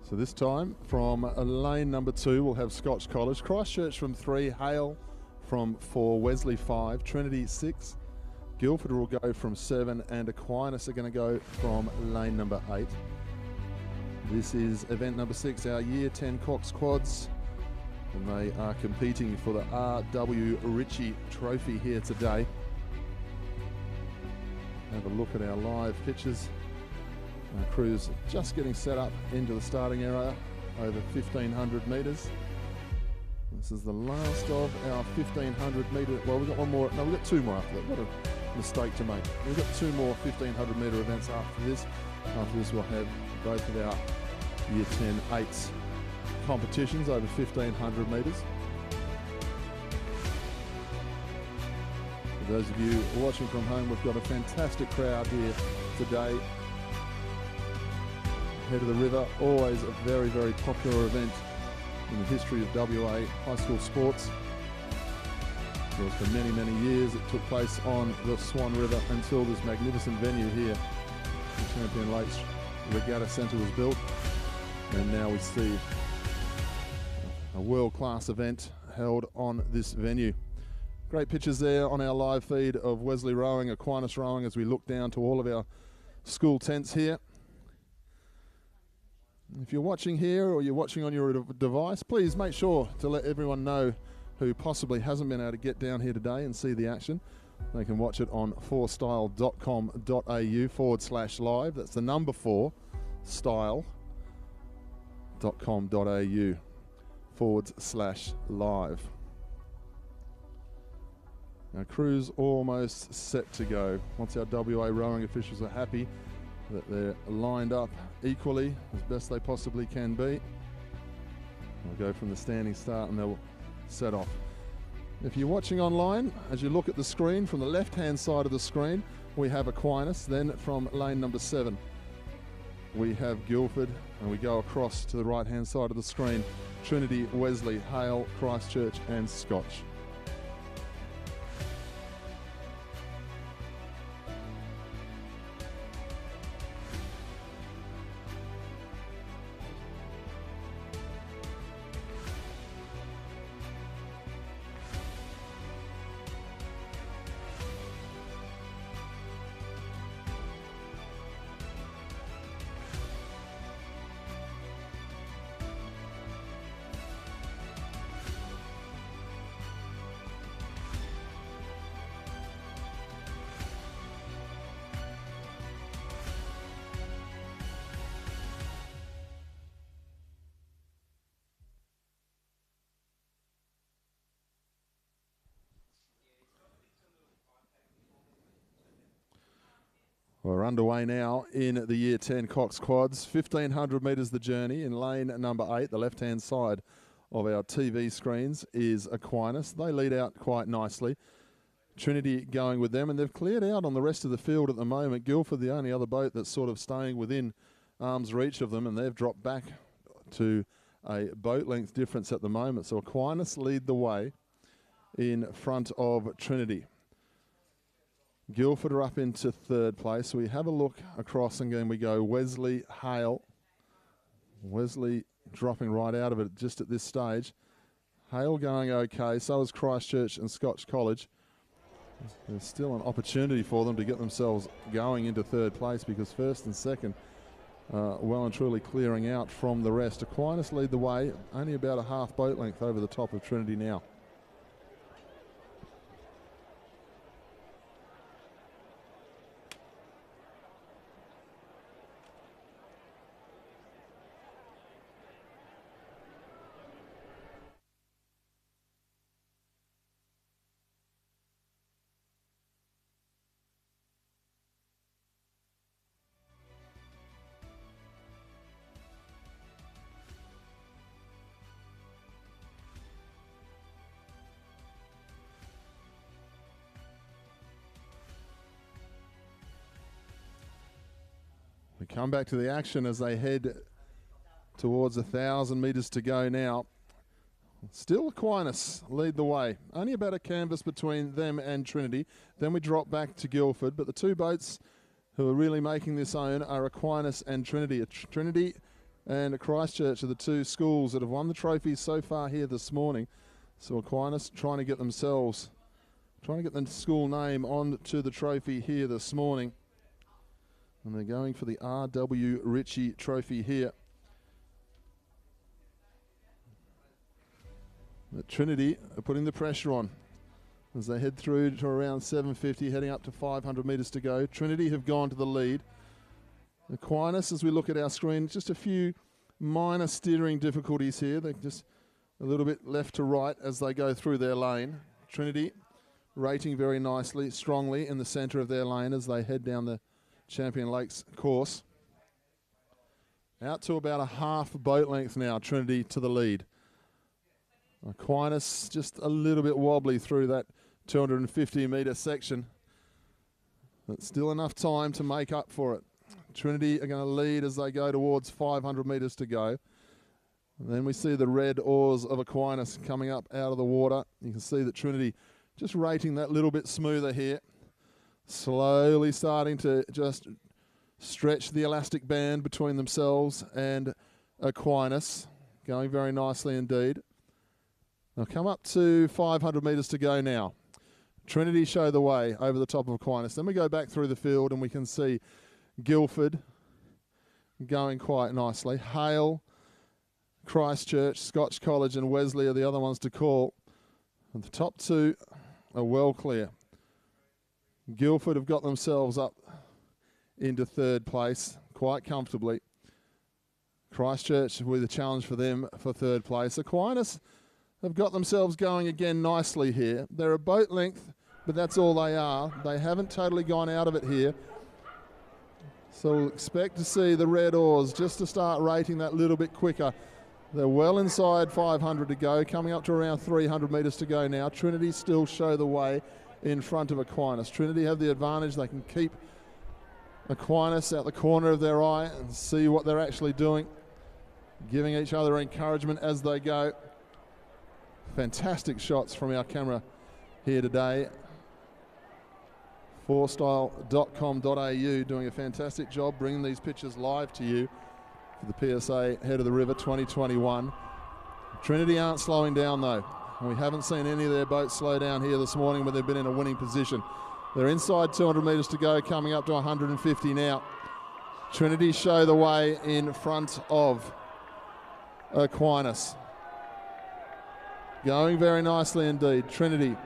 So this time from lane number 2 we'll have Scotch College, Christchurch from 3, Hale from 4, Wesley 5, Trinity 6, Guildford will go from 7, and Aquinas are going to go from lane number 8. This is event number 6, our Year 10 Cox Quads, and they are competing for the R.W. Ritchie trophy here today. Have a look at our live pictures. Our crew's just getting set up into the starting area over 1,500 metres. This is the last of our 1,500 metre, well we've got one more, no we've got 2 more after that, what a mistake to make. We've got 2 more 1,500 metre events after this. After this we'll have both of our Year 10 8s competitions over 1,500 metres. For those of you watching from home, we've got a fantastic crowd here today. Head of the River, always a very, very popular event in the history of WA high school sports. Of course, for many, many years it took place on the Swan River until this magnificent venue here, the Champion Lakes Regatta Centre, was built. And now we see a world-class event held on this venue. Great pictures there on our live feed of Wesley rowing, Aquinas rowing, as we look down to all of our school tents here. If you're watching here or you're watching on your device, please make sure to let everyone know who possibly hasn't been able to get down here today and see the action. They can watch it on 4style.com.au/live. That's the number 4, style.com.au/live. Our crew's almost set to go. Once our WA rowing officials are happy that they're lined up equally as best they possibly can be, they'll go from the standing start and they'll set off. If you're watching online, as you look at the screen, from the left-hand side of the screen, we have Aquinas. Then from lane number 7, we have Guildford, and we go across to the right-hand side of the screen, Trinity, Wesley, Hale, Christchurch and Scotch. We're underway now in the Year 10 Coxed Quads. 1,500 metres the journey in lane number 8. The left-hand side of our TV screens is Aquinas. They lead out quite nicely. Trinity going with them, and they've cleared out on the rest of the field at the moment. Guildford, the only other boat that's sort of staying within arm's reach of them, and they've dropped back to a boat length difference at the moment. So Aquinas lead the way in front of Trinity. Guildford are up into third place. We have a look across and then we go Wesley, Hale. Wesley dropping right out of it just at this stage. Hale going okay, so is Christchurch and Scotch College. There's still an opportunity for them to get themselves going into third place because first and second well and truly clearing out from the rest. Aquinas lead the way, only about a half boat length over the top of Trinity now. We come back to the action as they head towards 1,000 metres to go now. Still Aquinas lead the way. Only about a canvas between them and Trinity. Then we drop back to Guildford. But the two boats who are really making this own are Aquinas and Trinity. Trinity and Christchurch are the two schools that have won the trophies so far here this morning. So Aquinas trying to get the school name onto the trophy here this morning. And they're going for the R.W. Ritchie Trophy here. But Trinity are putting the pressure on as they head through to around 750, heading up to 500 metres to go. Trinity have gone to the lead. Aquinas, as we look at our screen, just a few minor steering difficulties here. They're just a little bit left to right as they go through their lane. Trinity rating very nicely, strongly in the centre of their lane as they head down the Champion Lakes course. Out to about a half boat length now, Trinity to the lead. Aquinas just a little bit wobbly through that 250 metre section. But still enough time to make up for it. Trinity are going to lead as they go towards 500 metres to go. And then we see the red oars of Aquinas coming up out of the water. You can see that Trinity just rating that little bit smoother here. Slowly starting to just stretch the elastic band between themselves and Aquinas. Going very nicely indeed. They'll come up to 500 metres to go now. Trinity show the way over the top of Aquinas. Then we go back through the field and we can see Guildford going quite nicely. Hale, Christchurch, Scotch College and Wesley are the other ones to call. And the top two are well clear. Guildford have got themselves up into third place quite comfortably. Christchurch with a challenge for them for third place. Aquinas have got themselves going again nicely here. They're a boat length, but that's all they are. They haven't totally gone out of it here. So we'll expect to see the red oars just to start rating that little bit quicker. They're well inside 500 to go, coming up to around 300 metres to go now. Trinity still show the way in front of Aquinas. Trinity have the advantage. They can keep Aquinas out the corner of their eye and see what they're actually doing, giving each other encouragement as they go. Fantastic shots from our camera here today. Forstyle.com.au doing a fantastic job bringing these pictures live to you for the PSA Head of the River 2021. Trinity aren't slowing down though. And we haven't seen any of their boats slow down here this morning when they've been in a winning position. They're inside 200 metres to go, coming up to 150 now. Trinity show the way in front of Aquinas. Going very nicely indeed. Trinity,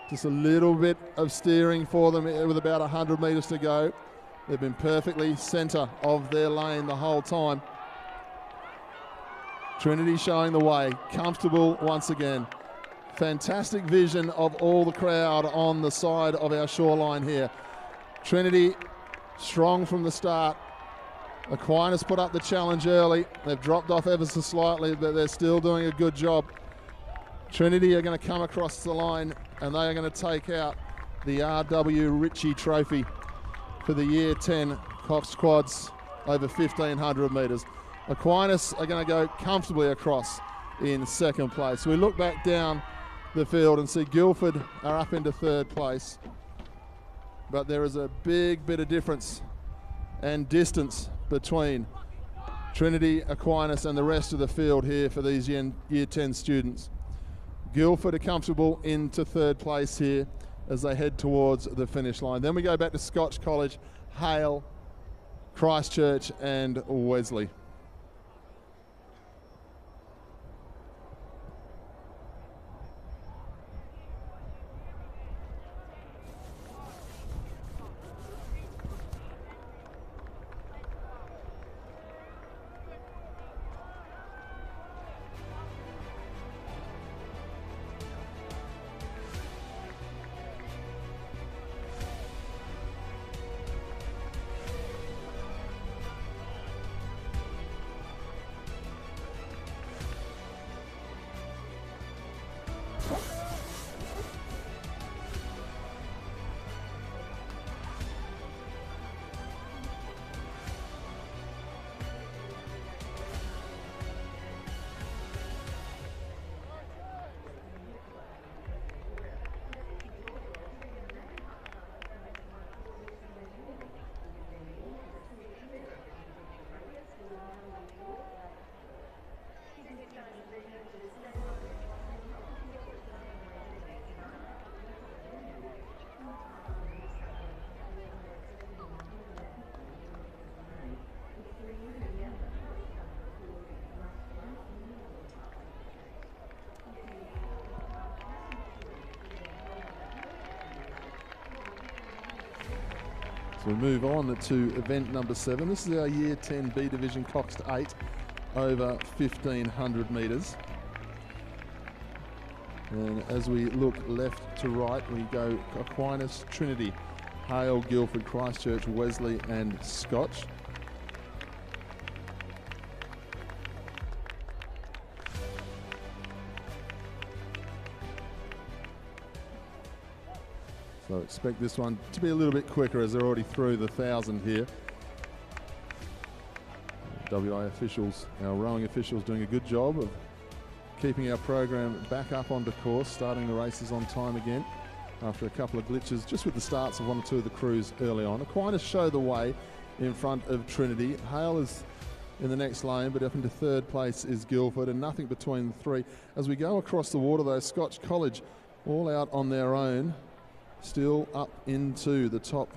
just a little bit of steering for them with about 100 metres to go. They've been perfectly centre of their lane the whole time. Trinity showing the way, comfortable once again. Fantastic vision of all the crowd on the side of our shoreline here. Trinity strong from the start. Aquinas put up the challenge early. They've dropped off ever so slightly, but they're still doing a good job. Trinity are going to come across the line, and they are going to take out the R.W. Ritchie Trophy for the Year 10 Coxed Quads over 1,500 metres. Aquinas are going to go comfortably across in second place. We look back down the field and see Guildford are up into third place, but there is a big bit of difference and distance between Trinity, Aquinas and the rest of the field here for these Year 10 students. Guildford are comfortable into third place here as they head towards the finish line. Then we go back to Scotch College, Hale, Christchurch and Wesley. We move on to event number 7. This is our Year 10 B Division Coxed 8 over 1,500 metres. And as we look left to right, we go Aquinas, Trinity, Hale, Guildford, Christchurch, Wesley and Scotch. So expect this one to be a little bit quicker as they're already through the 1,000 here. WA officials, our rowing officials, doing a good job of keeping our program back up onto course, starting the races on time again after a couple of glitches just with the starts of one or two of the crews early on. Aquinas show the way in front of Trinity. Hale is in the next lane, but up into third place is Guildford, and nothing between the three. As we go across the water though, Scotch College all out on their own, still up into the top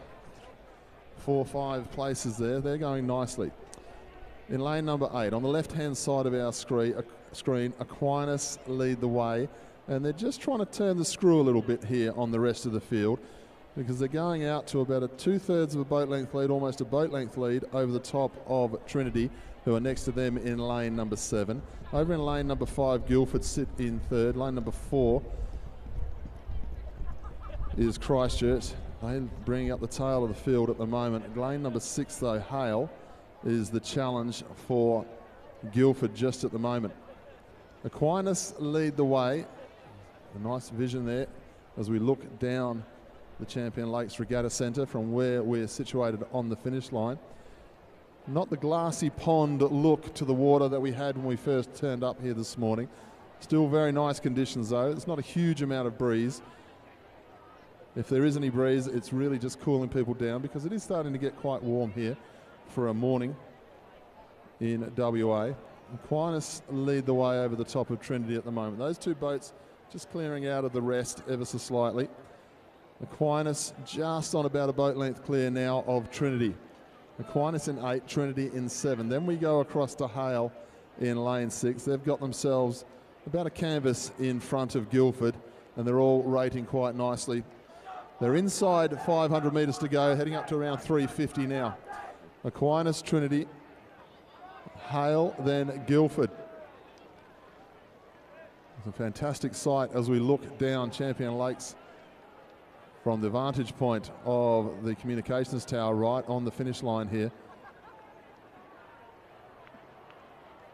4 or 5 places there. They're going nicely. In lane number 8, on the left-hand side of our screen, Aquinas lead the way, and they're just trying to turn the screw a little bit here on the rest of the field because they're going out to about a 2/3 of a boat length lead, almost a boat length lead over the top of Trinity, who are next to them in lane number 7. Over in lane number 5, Guildford sit in third. Lane number 4 is Christchurch. They're bringing up the tail of the field at the moment. Lane number 6 though, Hale, is the challenge for Guildford just at the moment. Aquinas lead the way. A nice vision there as we look down the Champion Lakes Regatta Centre from where we're situated on the finish line. Not the glassy pond look to the water that we had when we first turned up here this morning. Still very nice conditions though. It's not a huge amount of breeze. If there is any breeze, it's really just cooling people down because it is starting to get quite warm here for a morning in WA. Aquinas lead the way over the top of Trinity at the moment. Those two boats just clearing out of the rest ever so slightly. Aquinas just on about a boat length clear now of Trinity. Aquinas in 8, Trinity in 7. Then we go across to Hale in lane 6. They've got themselves about a canvas in front of Guildford, and they're all rating quite nicely. They're inside 500 metres to go, heading up to around 350 now. Aquinas, Trinity, Hale, then Guildford. It's a fantastic sight as we look down Champion Lakes from the vantage point of the communications tower right on the finish line here.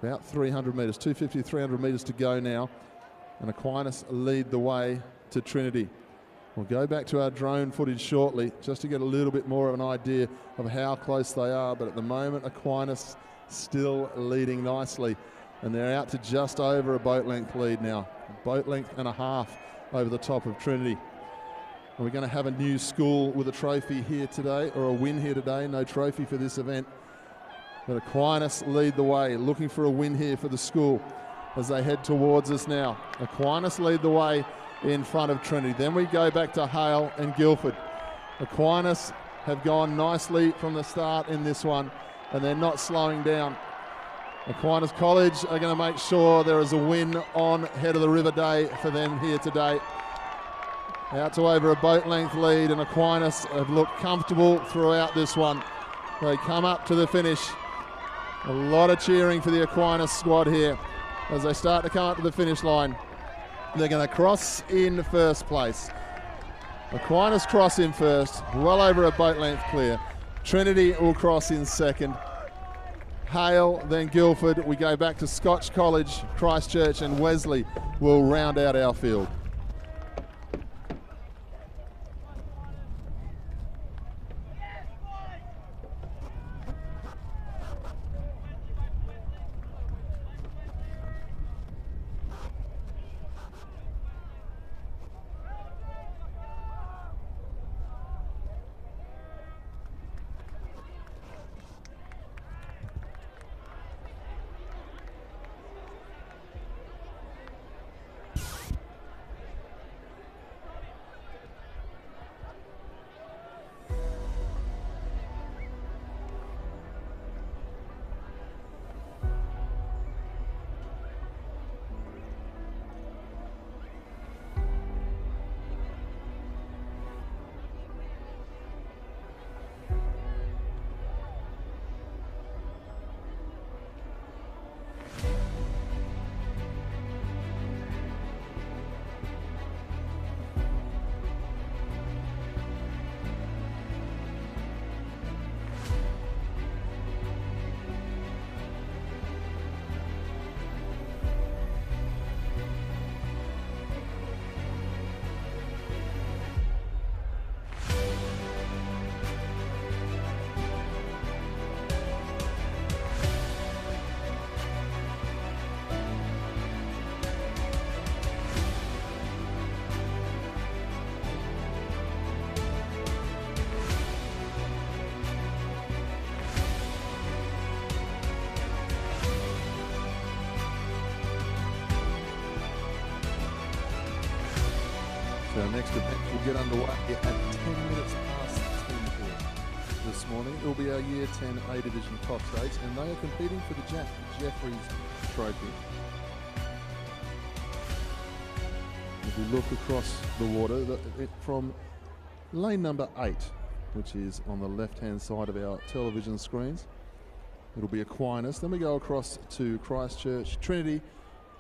About 300 metres, 250, 300 metres to go now. And Aquinas lead the way to Trinity. We'll go back to our drone footage shortly just to get a little bit more of an idea of how close they are. But at the moment, Aquinas still leading nicely. And they're out to just over a boat length lead now. A boat length and a half over the top of Trinity. And we're going to have a new school with a trophy here today, or a win here today. No trophy for this event. But Aquinas lead the way, looking for a win here for the school as they head towards us now. Aquinas lead the way in front of Trinity. Then we go back to Hale and Guildford. Aquinas have gone nicely from the start in this one, and they're not slowing down. Aquinas College are going to make sure there is a win on Head of the River Day for them here today. Out to over a boat length lead, and Aquinas have looked comfortable throughout this one. They come up to the finish. A lot of cheering for the Aquinas squad here as they start to come up to the finish line. They're going to cross in first place. Aquinas cross in first, well over a boat length clear. Trinity will cross in second. Hale, then Guildford. We go back to Scotch College, Christchurch and Wesley will round out our field. Our next event will get underway at 10 minutes past 10 p.m. this morning. It will be our Year 10 A Division Coxed, and they are competing for the Jack Jeffries Trophy. If we look across the water, from lane number 8, which is on the left-hand side of our television screens, it'll be Aquinas. Then we go across to Christchurch, Trinity,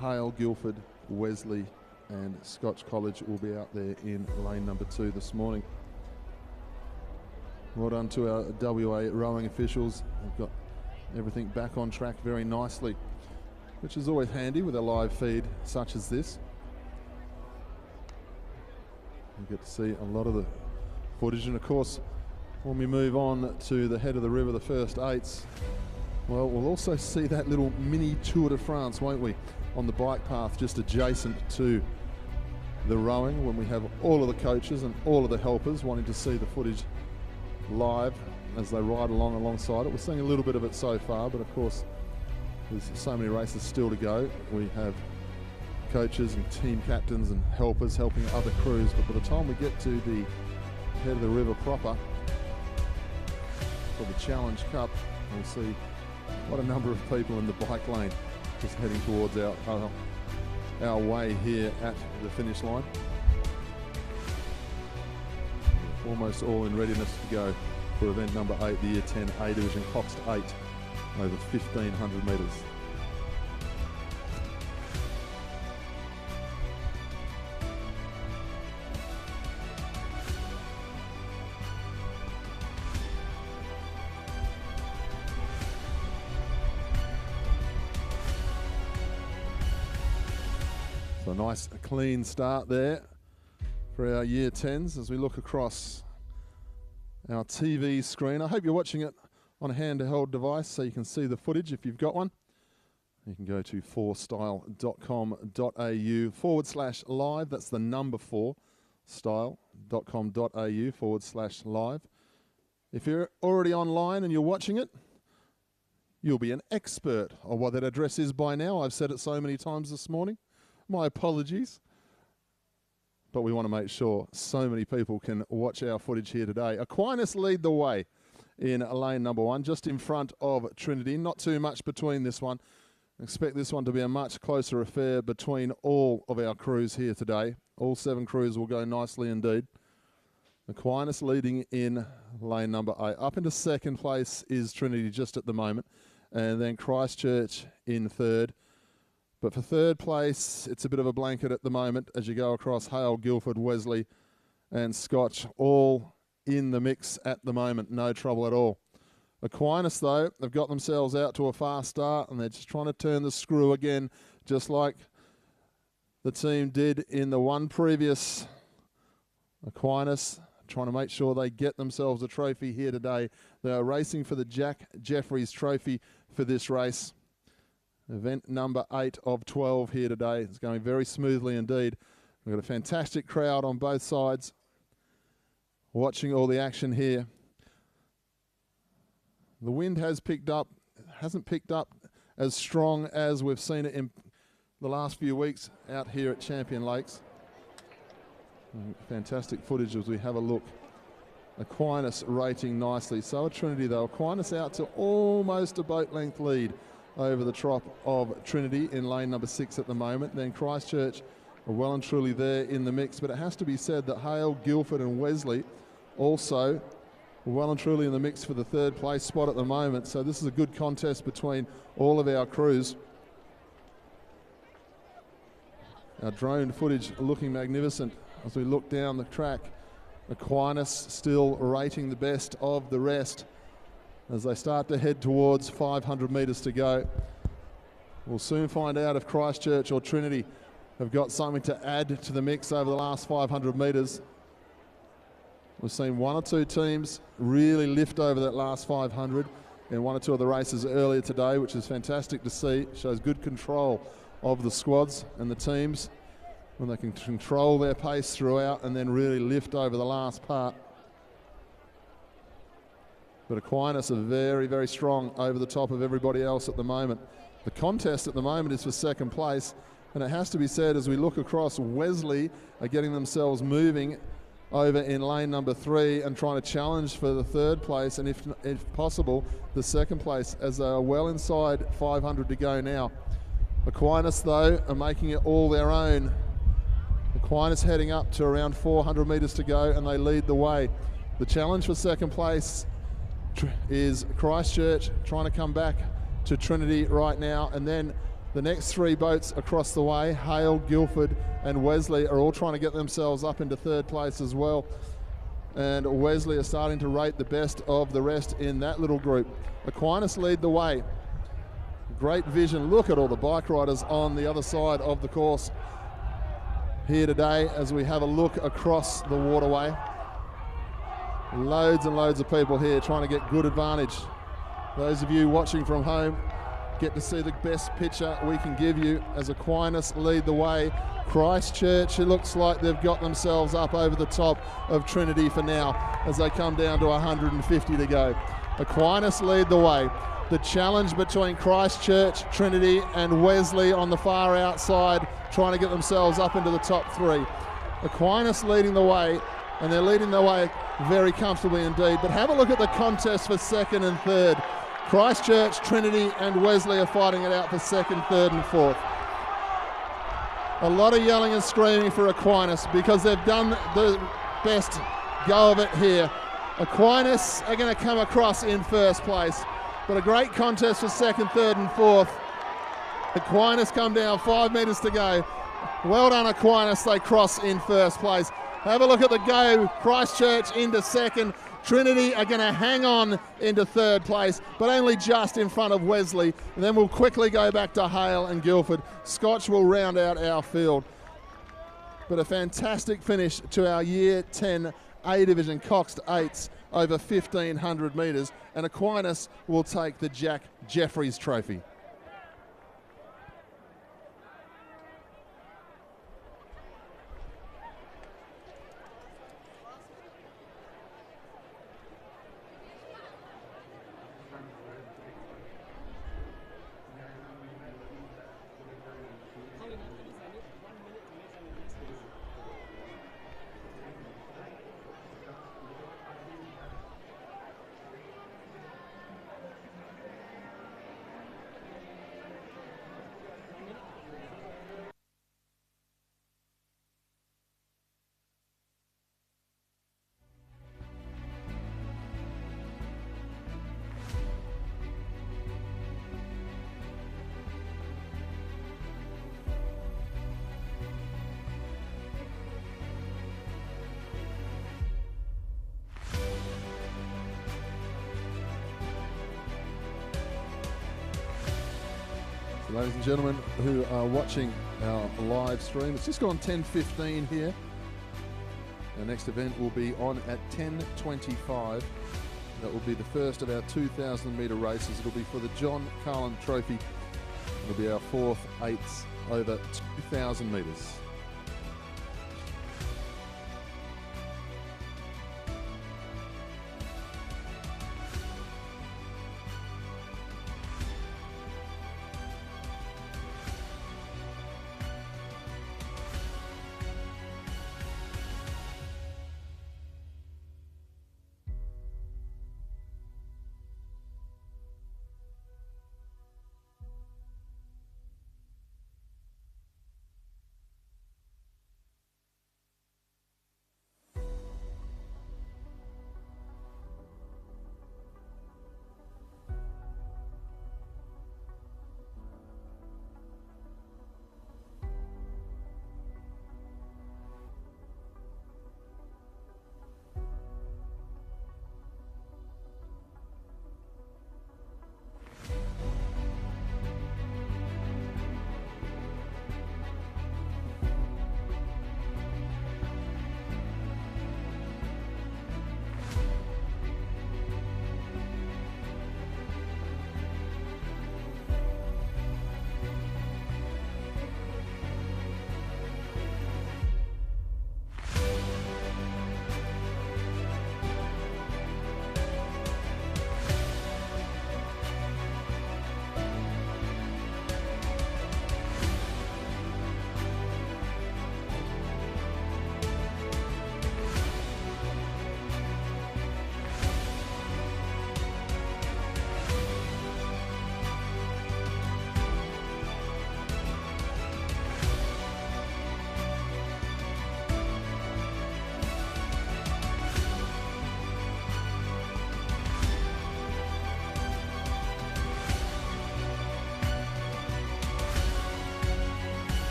Hale, Guildford, Wesley, and Scotch College will be out there in lane number 2 this morning. Well done to our WA rowing officials. They've got everything back on track very nicely, which is always handy with a live feed such as this. You get to see a lot of the footage, and of course when we move on to the Head of the River, the first 8s, well, we'll also see that little mini Tour de France, won't we, on the bike path just adjacent to the rowing, when we have all of the coaches and all of the helpers wanting to see the footage live as they ride alongside it. We're seeing a little bit of it so far, but of course there's so many races still to go. We have coaches and team captains and helpers helping other crews, but by the time we get to the Head of the River proper for the Challenge Cup, we'll see what a number of people in the bike lane just heading towards our way here at the finish line. Almost all in readiness to go for event number 8, the Year 10 A Division Coxed 8 over 1,500 metres. A nice clean start there for our Year 10s as we look across our TV screen. I hope you're watching it on a handheld device so you can see the footage if you've got one. You can go to 4style.com.au/live. That's the number 4style.com.au/live. If you're already online and you're watching it, you'll be an expert on what that address is by now. I've said it so many times this morning. My apologies. But we want to make sure so many people can watch our footage here today. Aquinas lead the way in lane number 1, just in front of Trinity. Not too much between this one. Expect this one to be a much closer affair between all of our crews here today. All 7 crews will go nicely indeed. Aquinas leading in lane number 8. Up into second place is Trinity just at the moment. And then Christchurch in third. But for third place, it's a bit of a blanket at the moment as you go across Hale, Guildford, Wesley and Scotch, all in the mix at the moment. No trouble at all. Aquinas, though, they've got themselves out to a fast start and they're just trying to turn the screw again, just like the team did in the one previous. Aquinas trying to make sure they get themselves a trophy here today. They are racing for the Jack Jeffries Trophy for this race. Event number 8 of 12 here today. It's going very smoothly indeed. We've got a fantastic crowd on both sides watching all the action here. The wind has picked up. It hasn't picked up as strong as we've seen it in the last few weeks out here at Champion Lakes. Fantastic footage as we have a look. Aquinas rating nicely. So at Trinity though. Aquinas out to almost a boat length lead over the top of Trinity in lane number 6 at the moment. Then Christchurch are well and truly there in the mix, but it has to be said that Hale, Guildford and Wesley also well and truly in the mix for the third place spot at the moment. So this is a good contest between all of our crews. Our drone footage looking magnificent as we look down the track. Aquinas still rating the best of the rest as they start to head towards 500 metres to go. We'll soon find out if Christchurch or Trinity have got something to add to the mix over the last 500 metres. We've seen 1 or 2 teams really lift over that last 500 in 1 or 2 of the races earlier today, which is fantastic to see. It shows good control of the squads and the teams when they can control their pace throughout and then really lift over the last part. But Aquinas are very, very strong over the top of everybody else at the moment. The contest at the moment is for second place, and it has to be said as we look across, Wesley are getting themselves moving over in lane number 3 and trying to challenge for the third place and if possible the second place as they are well inside 500 to go now. Aquinas though are making it all their own. Aquinas heading up to around 400 metres to go and they lead the way. The challenge for second place is Christchurch trying to come back to Trinity right now, and then the next 3 boats across the way, Hale, Guildford and Wesley, are all trying to get themselves up into third place as well. And Wesley are starting to rate the best of the rest in that little group. Aquinas lead the way. Great vision. Look at all the bike riders on the other side of the course here today as we have a look across the waterway. Loads and loads of people here trying to get good advantage. Those of you watching from home get to see the best picture we can give you as Aquinas lead the way. Christchurch, it looks like they've got themselves up over the top of Trinity for now as they come down to 150 to go. Aquinas lead the way. The challenge between Christchurch, Trinity and Wesley on the far outside trying to get themselves up into the top 3. Aquinas leading the way, and they're leading the way very comfortably indeed. But have a look at the contest for second and third. Christchurch, Trinity and Wesley are fighting it out for second, third and fourth. A lot of yelling and screaming for Aquinas because they've done the best go of it here. Aquinas are going to come across in first place, but a great contest for second, third and fourth. Aquinas come down, 5 metres to go. Well done Aquinas, they cross in first place. Have a look at the go. Christchurch into second. Trinity are going to hang on into third place, but only just in front of Wesley. And then we'll quickly go back to Hale and Guildford. Scotch will round out our field. but a fantastic finish to our Year 10 A Division Coxed 8s over 1,500 metres, and Aquinas will take the Jack Jeffries Trophy. Ladies and gentlemen who are watching our live stream, it's just gone 10:15 here. Our next event will be on at 10:25. That will be the first of our 2,000 metre races. It'll be for the John Carlin Trophy. It'll be our fourth 8s over 2,000 metres.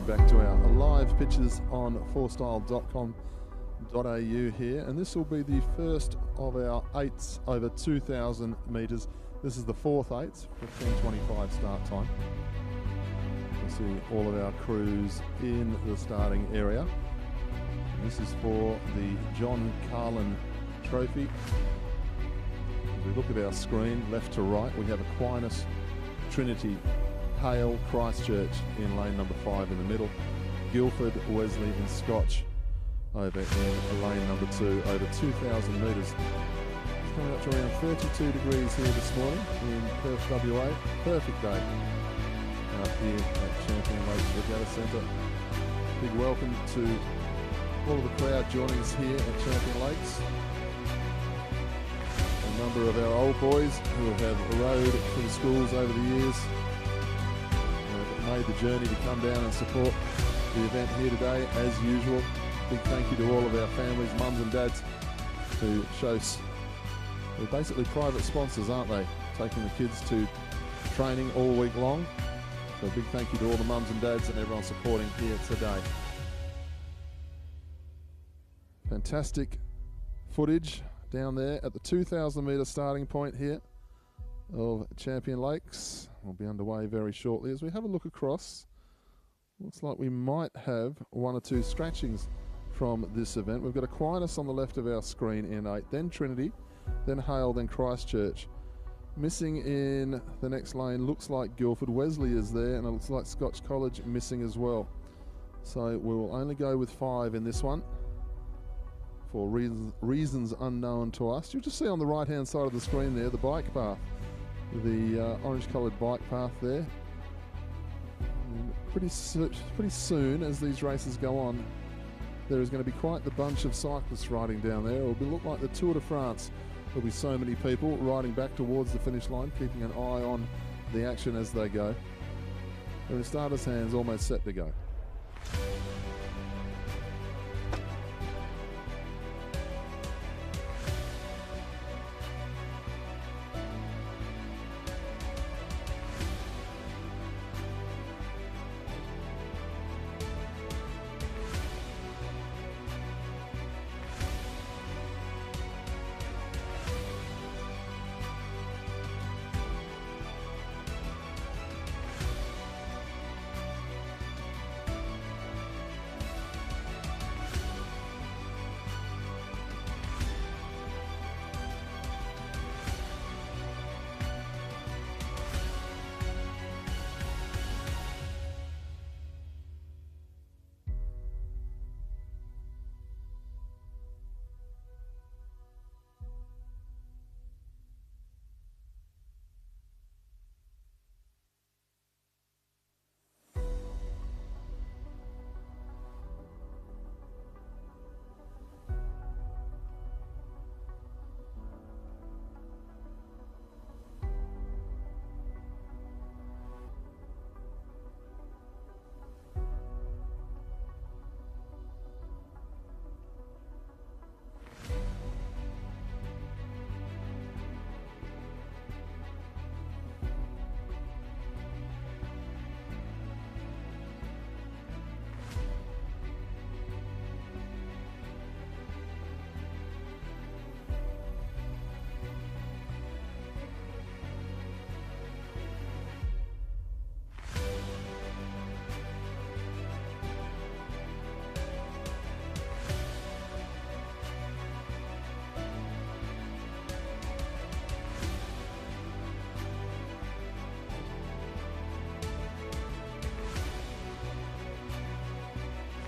back to our live pictures on fourstyle.com.au here, and this will be the first of our 8s over 2,000 metres. This is the fourth 8s, 15:25 start time. We'll see all of our crews in the starting area. And this is for the John Carlin Trophy. As we look at our screen, left to right, we have Aquinas, Trinity, Hale, Christchurch in lane number 5 in the middle. Guildford, Wesley and Scotch over in lane number 2, over 2,000 metres. It's coming up to around 32 degrees here this morning in Perth, WA. Perfect day out here at Champion Lakes Regatta Centre. Big welcome to all of the crowd joining us here at Champion Lakes. A number of our old boys who have rowed for the schools over the years made the journey to come down and support the event here today, as usual. Big thank you to all of our families, mums and dads, who they're basically private sponsors, aren't they? Taking the kids to training all week long. So a big thank you to all the mums and dads and everyone supporting here today. Fantastic footage down there at the 2,000 metre starting point here of Champion Lakes. We'll be underway very shortly. As we have a look across, looks like we might have one or two scratchings from this event. We've got Aquinas on the left of our screen in 8, then Trinity, then Hale, then Christchurch. Missing in the next lane looks like Guildford. Wesley is there, and it looks like Scotch College missing as well. So we will only go with 5 in this one for reasons unknown to us. You'll just see on the right hand side of the screen there the bike path, the orange coloured bike path there. And pretty soon as these races go on, there is going to be quite the bunch of cyclists riding down there. It will look like the Tour de France. There'll be so many people riding back towards the finish line, keeping an eye on the action as they go. They're in starters' hands, almost set to go.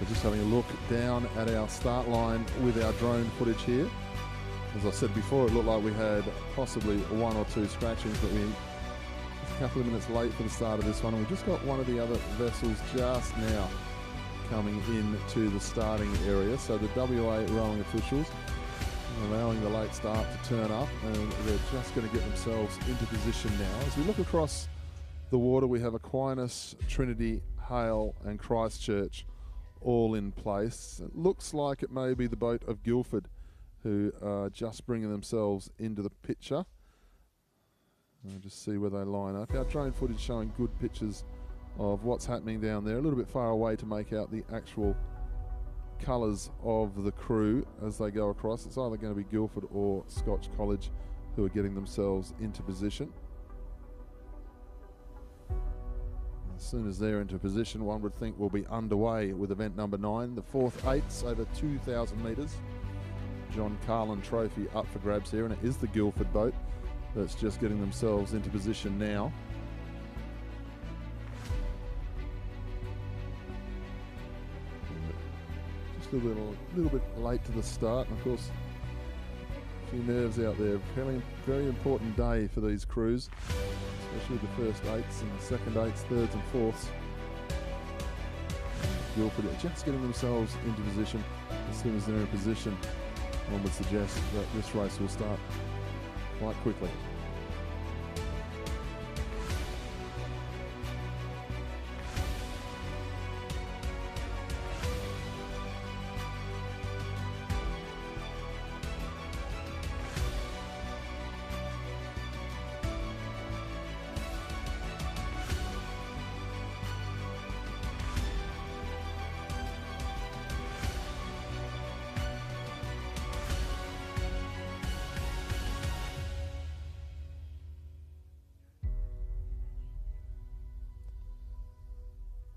We're just having a look down at our start line with our drone footage here. As I said before, it looked like we had possibly 1 or 2 scratchings, but we're a couple of minutes late for the start of this one, and we just got one of the other vessels just now coming into the starting area. So the WA rowing officials allowing the late start to turn up, and they're just going to get themselves into position now. As we look across the water, we have Aquinas, Trinity, Hale and Christchurch all in place. It looks like it may be the boat of Guildford who are just bringing themselves into the picture. We'll just see where they line up. Our drone footage showing good pictures of what's happening down there. A little bit far away to make out the actual colours of the crew as they go across. It's either going to be Guildford or Scotch College who are getting themselves into position. As soon as they're into position, one would think we'll be underway with event number 9, the 4th eights over 2,000 metres. John Carlin Trophy up for grabs here, and it is the Guildford boat that's just getting themselves into position now. Just a little bit late to the start, and of course a few nerves out there. Very important day for these crews, especially the first eights and the second eights, thirds and fourths. Guildford are just getting themselves into position. As soon as they're in position, one would suggest that this race will start quite quickly.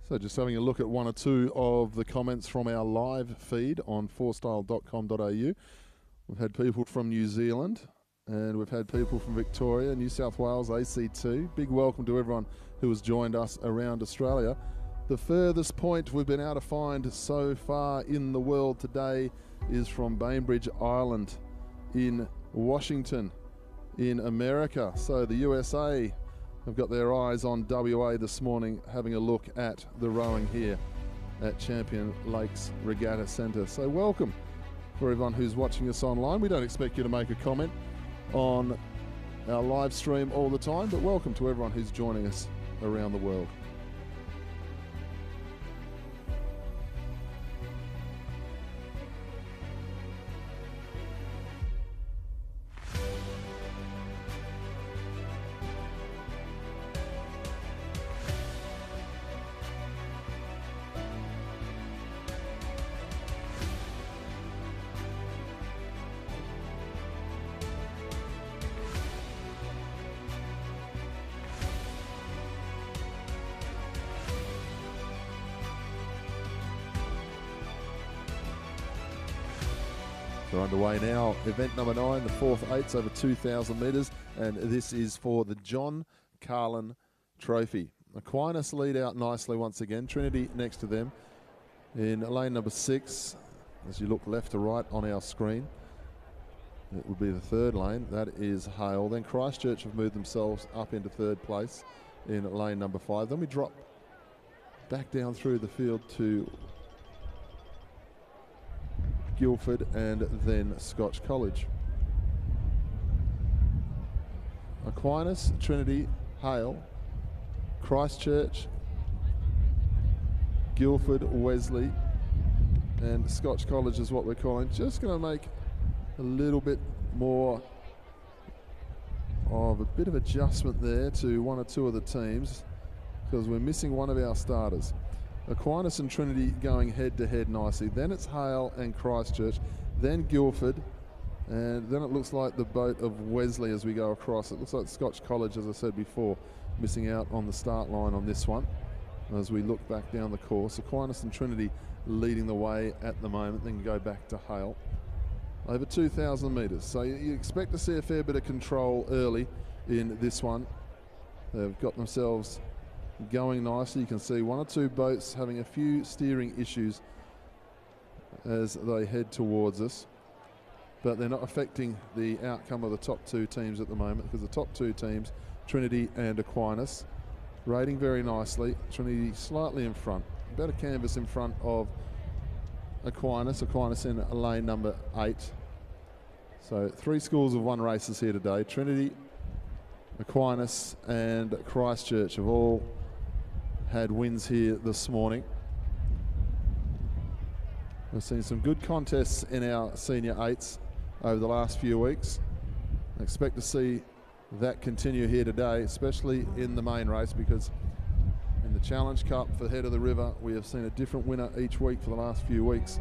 So just having a look at one or two of the comments from our live feed on fourstyle.com.au. We've had people from New Zealand, and we've had people from Victoria, New South Wales, AC2. Big welcome to everyone who has joined us around Australia. The furthest point we've been able to find so far in the world today is from Bainbridge Island in Washington in America. So the USA have got their eyes on WA this morning, having a look at the rowing here at Champion Lakes Regatta Centre. So welcome for everyone who's watching us online. We don't expect you to make a comment on our live stream all the time, but welcome to everyone who's joining us around the world. We're underway now. Event number 9, the 4th eights over 2,000 metres, and this is for the John Carlin Trophy. Aquinas lead out nicely once again. Trinity next to them in lane number 6. As you look left to right on our screen, it would be the 3rd lane. That is Hale. Then Christchurch have moved themselves up into 3rd place in lane number 5. Then we drop back down through the field to Guildford and then Scotch College. Aquinas, Trinity, Hale, Christchurch, Guildford, Wesley, and Scotch College is what we're calling. Just going to make a little bit more of a bit of adjustment there to one or two of the teams because we're missing one of our starters. Aquinas and Trinity going head to head nicely. Then it's Hale and Christchurch, then Guildford, and then it looks like the boat of Wesley as we go across. It looks like Scotch College, as I said before, missing out on the start line on this one. As we look back down the course, Aquinas and Trinity leading the way at the moment, then go back to Hale. Over 2,000 metres, so you expect to see a fair bit of control early in this one. They've got themselves going nicely. You can see one or two boats having a few steering issues as they head towards us, but they're not affecting the outcome of the top 2 teams at the moment because the top 2 teams, Trinity and Aquinas, rating very nicely. Trinity slightly in front, about a canvas in front of Aquinas in lane number 8. So 3 schools of 1 races here today. Trinity, Aquinas and Christchurch have all had wins here this morning. We've seen some good contests in our senior 8s over the last few weeks. I expect to see that continue here today, especially in the main race, because in the Challenge Cup for Head of the River. We have seen a different winner each week for the last few weeks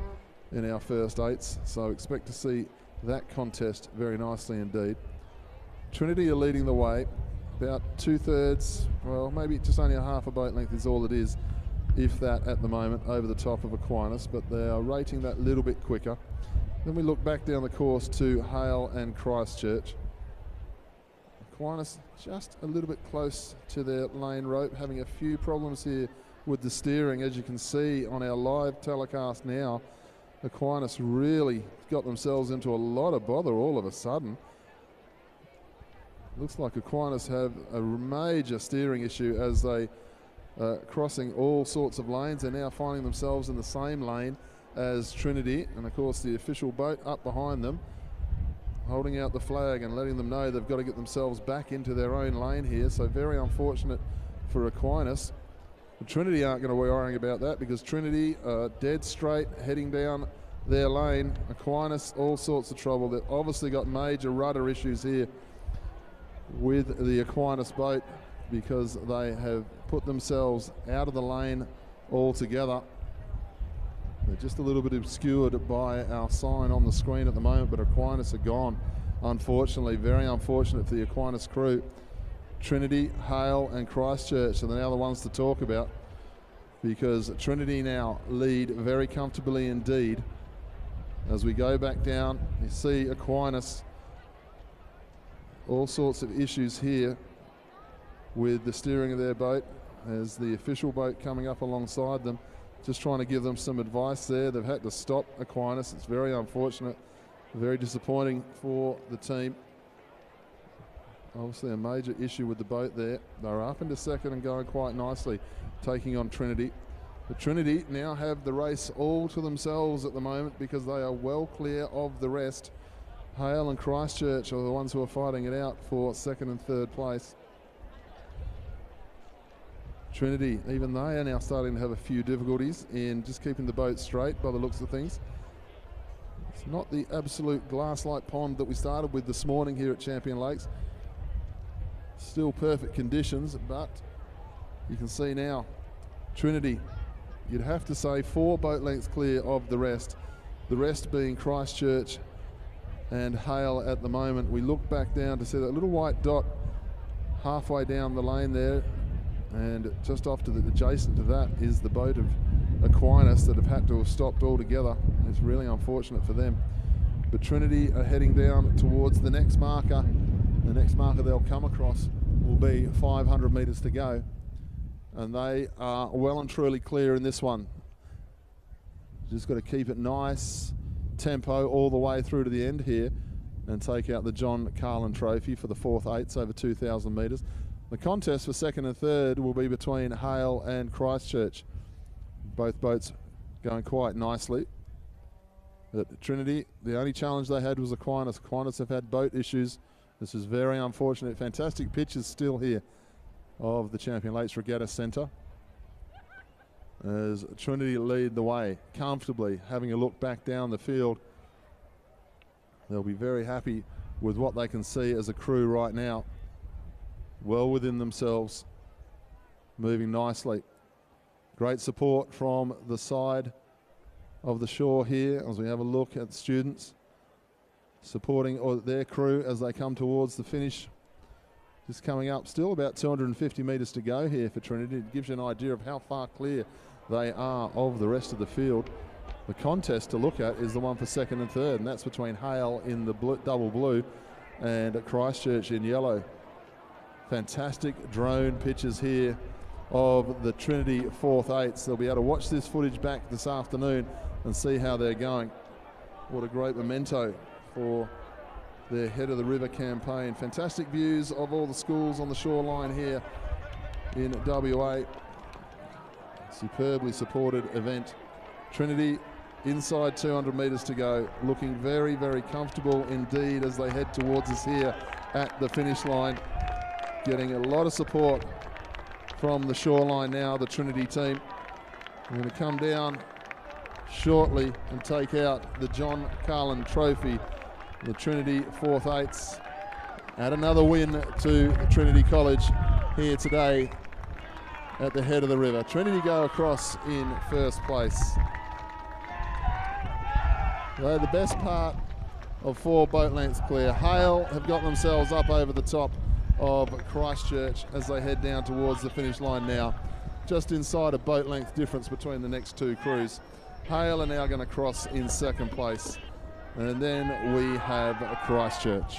in our first eights, so expect to see that contest very nicely indeed. Trinity are leading the way, about 2/3, well, maybe just only a half a boat length is all it is, if that at the moment, over the top of Aquinas, but they are rating that little bit quicker. Then we look back down the course to Hale and Christchurch. Aquinas just a little bit close to their lane rope, having a few problems here with the steering. As you can see on our live telecast now, Aquinas really got themselves into a lot of bother all of a sudden. Looks like Aquinas have a major steering issue as they crossing all sorts of lanes. They're now finding themselves in the same lane as Trinity, and of course the official boat up behind them holding out the flag and letting them know they've got to get themselves back into their own lane here. So very unfortunate for Aquinas. But Trinity aren't going to be worrying about that, because Trinity are dead straight heading down their lane. Aquinas all sorts of trouble. They've obviously got major rudder issues here with the Aquinas boat, because they have put themselves out of the lane altogether. They're just a little bit obscured by our sign on the screen at the moment, but Aquinas are gone, unfortunately. Very unfortunate for the Aquinas crew. Trinity, Hale and Christchurch are now the ones to talk about, because Trinity now lead very comfortably indeed. As we go back down, you see Aquinas, all sorts of issues here with the steering of their boat, as the official boat coming up alongside them, just trying to give them some advice there. They've had to stop Aquinas. It's very unfortunate, very disappointing for the team. Obviously a major issue with the boat there. They're up into second and going quite nicely, taking on Trinity. But Trinity now have the race all to themselves at the moment, because they are well clear of the rest. Hale and Christchurch are the ones who are fighting it out for second and third place. Trinity, even they are now starting to have a few difficulties in just keeping the boat straight by the looks of things. It's not the absolute glass-like pond that we started with this morning here at Champion Lakes. Still perfect conditions, but you can see now Trinity, you'd have to say 4 boat lengths clear of the rest being Christchurch and Hale at the moment. We look back down to see that little white dot halfway down the lane there, and just off to the adjacent to that is the boat of Aquinas that have had to have stopped altogether. It's really unfortunate for them. But Trinity are heading down towards the next marker. The next marker they'll come across will be 500 metres to go, and they are well and truly clear in this one. Just got to keep it nice tempo all the way through to the end here and take out the John Carlin Trophy for the 4th eights over 2,000 metres. The contest for second and third will be between Hale and Christchurch. Both boats going quite nicely. But Trinity, the only challenge they had was Aquinas. Aquinas have had boat issues. This is very unfortunate. Fantastic pictures still here of the Champion Lakes Regatta Centre, as Trinity lead the way comfortably, having a look back down the field. They'll be very happy with what they can see as a crew right now. Well within themselves, moving nicely. Great support from the side of the shore here as we have a look at the students supporting their crew as they come towards the finish. Just coming up, still about 250 metres to go here for Trinity. It gives you an idea of how far clear they are of the rest of the field. The contest to look at is the one for second and third, and that's between Hale in the double blue and Christchurch in yellow. Fantastic drone pictures here of the Trinity 4th eights. They'll be able to watch this footage back this afternoon and see how they're going. What a great memento for their Head of the River campaign. Fantastic views of all the schools on the shoreline here in WA. Superbly supported event. Trinity inside 200 metres to go, looking very, very comfortable indeed as they head towards us here at the finish line. Getting a lot of support from the shoreline now, the Trinity team. We're going to come down shortly and take out the John Carlin Trophy. The Trinity 4th eights. Add another win to Trinity College here today at the head of the river. Trinity go across in first place. They're the best part of 4 boat lengths clear. Hale have got themselves up over the top of Christchurch as they head down towards the finish line now. Just inside a boat length difference between the next 2 crews. Hale are now going to cross in second place. And then we have Christchurch.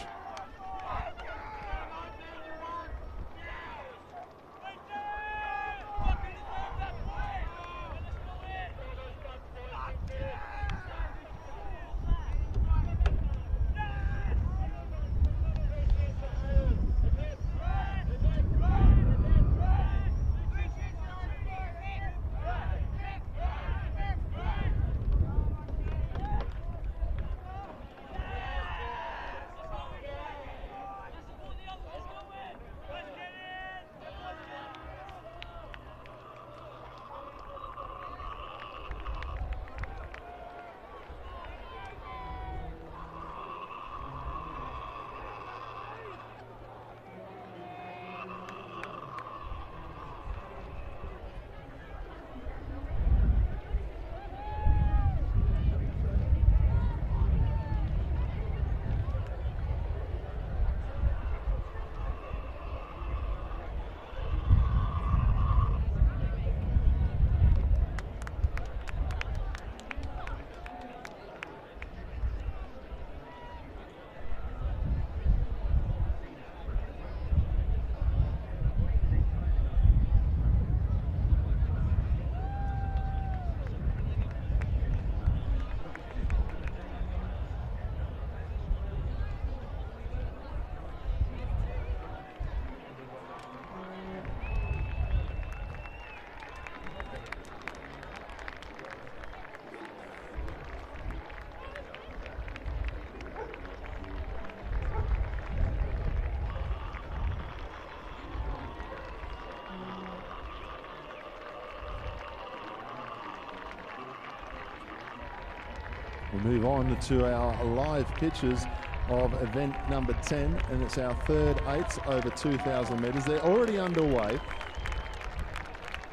We move on to our live pictures of event number 10, and it's our third 8s over 2,000 metres. They're already underway.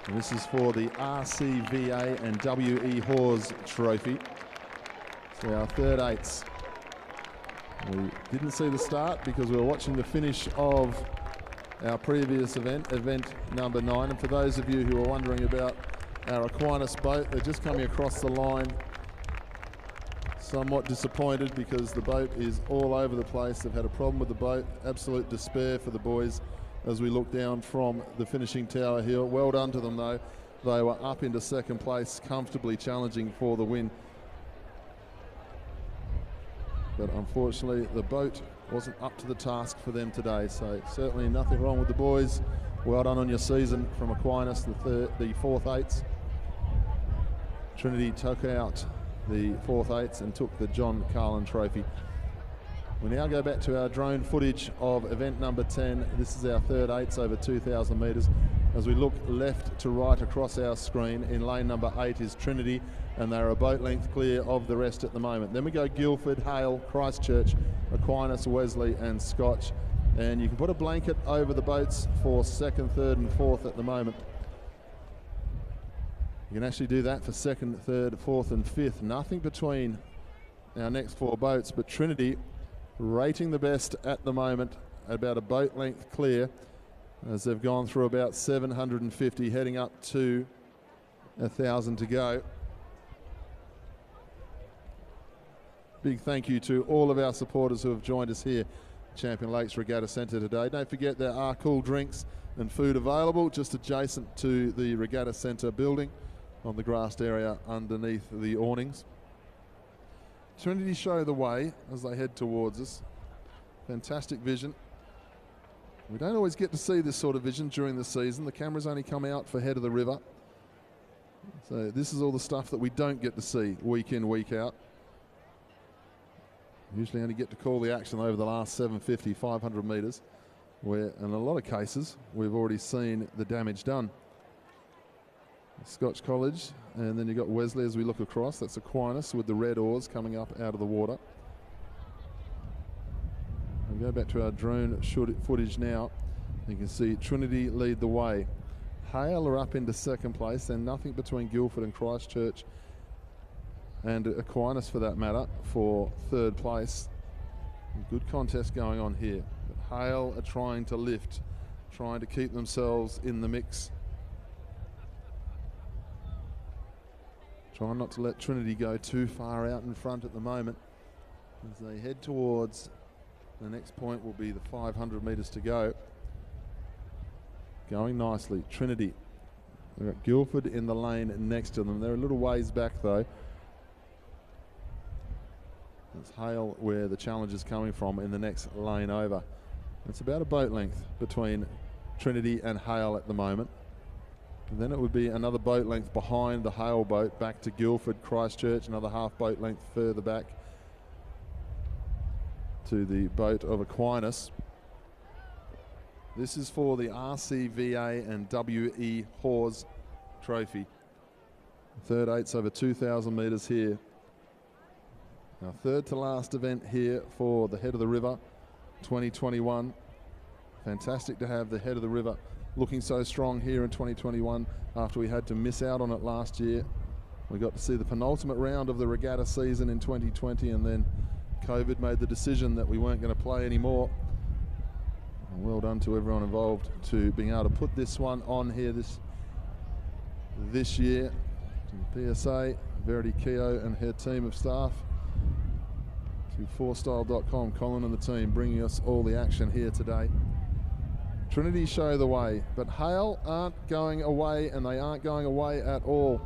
And this is for the RCVA and WE Hawes Trophy. So our third 8s. We didn't see the start because we were watching the finish of our previous event, event number 9. And for those of you who are wondering about our Aquinas boat, they're just coming across the line. Somewhat disappointed because the boat is all over the place. They've had a problem with the boat. Absolute despair for the boys as we look down from the finishing tower hill. Well done to them though. They were up into second place, comfortably challenging for the win. But unfortunately the boat wasn't up to the task for them today. So certainly nothing wrong with the boys. Well done on your season from Aquinas, the fourth 8s. Trinity took out the fourth 8s and took the John Carlin Trophy. We now go back to our drone footage of event number 10. This is our third 8s over 2,000 metres. As we look left to right across our screen, in lane number 8 is Trinity, and they're a boat length clear of the rest at the moment. Then we go Guildford, Hale, Christchurch, Aquinas, Wesley and Scotch. And you can put a blanket over the boats for second, third and fourth at the moment. You can actually do that for second, third, fourth and fifth. Nothing between our next 4 boats, but Trinity rating the best at the moment, about a boat length clear, as they've gone through about 750, heading up to 1,000 to go. Big thank you to all of our supporters who have joined us here at Champion Lakes Regatta Centre today. Don't forget there are cool drinks and food available just adjacent to the Regatta Centre building on the grassed area underneath the awnings. Trinity show the way as they head towards us. Fantastic vision. We don't always get to see this sort of vision during the season. The cameras only come out for head of the river. So this is all the stuff that we don't get to see week in, week out. Usually only get to call the action over the last 750, 500 metres, where in a lot of cases we've already seen the damage done. Scotch College, and then you've got Wesley as we look across. That's Aquinas with the red oars coming up out of the water. We'll go back to our drone footage now. You can see Trinity lead the way. Hale are up into second place, then nothing between Guildford and Christchurch, and Aquinas for that matter, for third place. Good contest going on here. But Hale are trying to lift, trying to keep themselves in the mix. Trying not to let Trinity go too far out in front at the moment. As they head towards the next point will be the 500 metres to go. Going nicely, Trinity. We've got Guildford in the lane next to them. They're a little ways back though. It's Hale where the challenge is coming from in the next lane over. It's about a boat length between Trinity and Hale at the moment. And then it would be another boat length behind the Hale boat back to Guildford, Christchurch, another half boat length further back to the boat of Aquinas. This is for the RCVA and WE Hawes Trophy. Third eights over 2,000 metres here. Our third to last event here for the Head of the River 2021. Fantastic to have the Head of the River looking so strong here in 2021 after we had to miss out on it last year. We got to see the penultimate round of the regatta season in 2020, and then COVID made the decision that we weren't going to play anymore. And well done to everyone involved to being able to put this one on here this year. To the PSA, Verity Keogh and her team of staff. To fourstyle.com, Colin and the team bringing us all the action here today. Trinity show the way, but Hale aren't going away, and they aren't going away at all.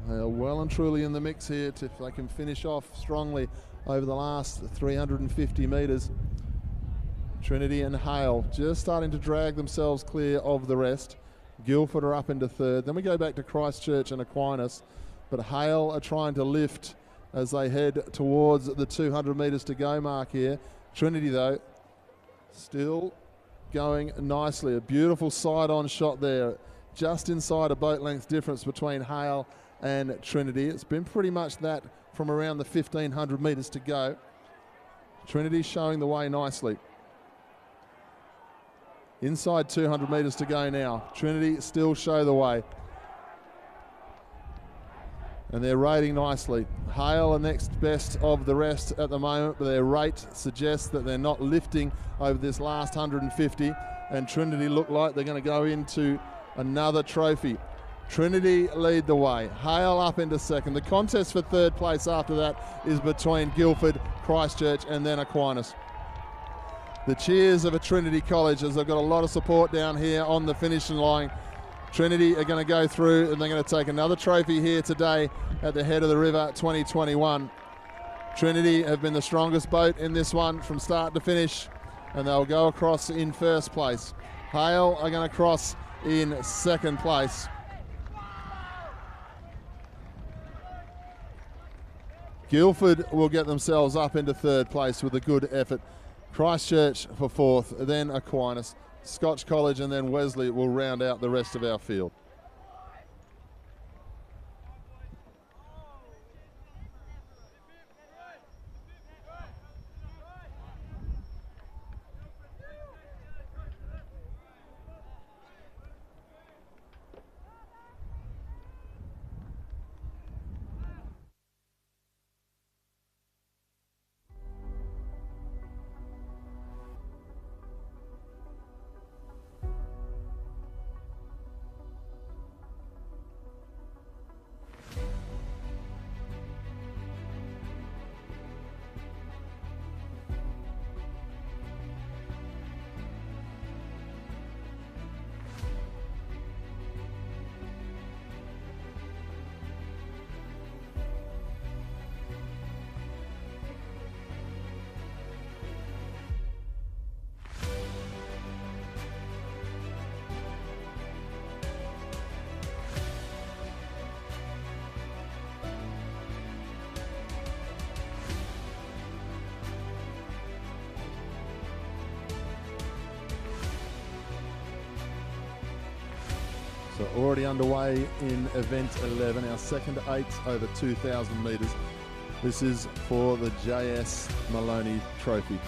They are well and truly in the mix here if they can finish off strongly over the last 350 metres. Trinity and Hale just starting to drag themselves clear of the rest. Guildford are up into third. Then we go back to Christchurch and Aquinas, but Hale are trying to lift as they head towards the 200 metres to go mark here. Trinity though, still going nicely. A beautiful side-on shot there, just inside a boat length difference between Hale and Trinity. It's been pretty much that from around the 1,500 metres to go. Trinity showing the way nicely. Inside 200 metres to go now. Trinity still show the way. And they're rating nicely. Hale are next best of the rest at the moment, but their rate suggests that they're not lifting over this last 150. And Trinity look like they're going to go into another trophy. Trinity lead the way. Hale up into second. The contest for third place after that is between Guildford, Christchurch, and then Aquinas. The cheers of a Trinity College as they've got a lot of support down here on the finishing line. Trinity are going to go through and they're going to take another trophy here today at the Head of the River 2021. Trinity have been the strongest boat in this one from start to finish, and they'll go across in first place. Hale are going to cross in second place. Guildford will get themselves up into third place with a good effort. Christchurch for fourth, then Aquinas. Scotch College and then Wesley will round out the rest of our field. So already underway in event 11, our second eight over 2,000 metres. This is for the JS Maloney Trophy.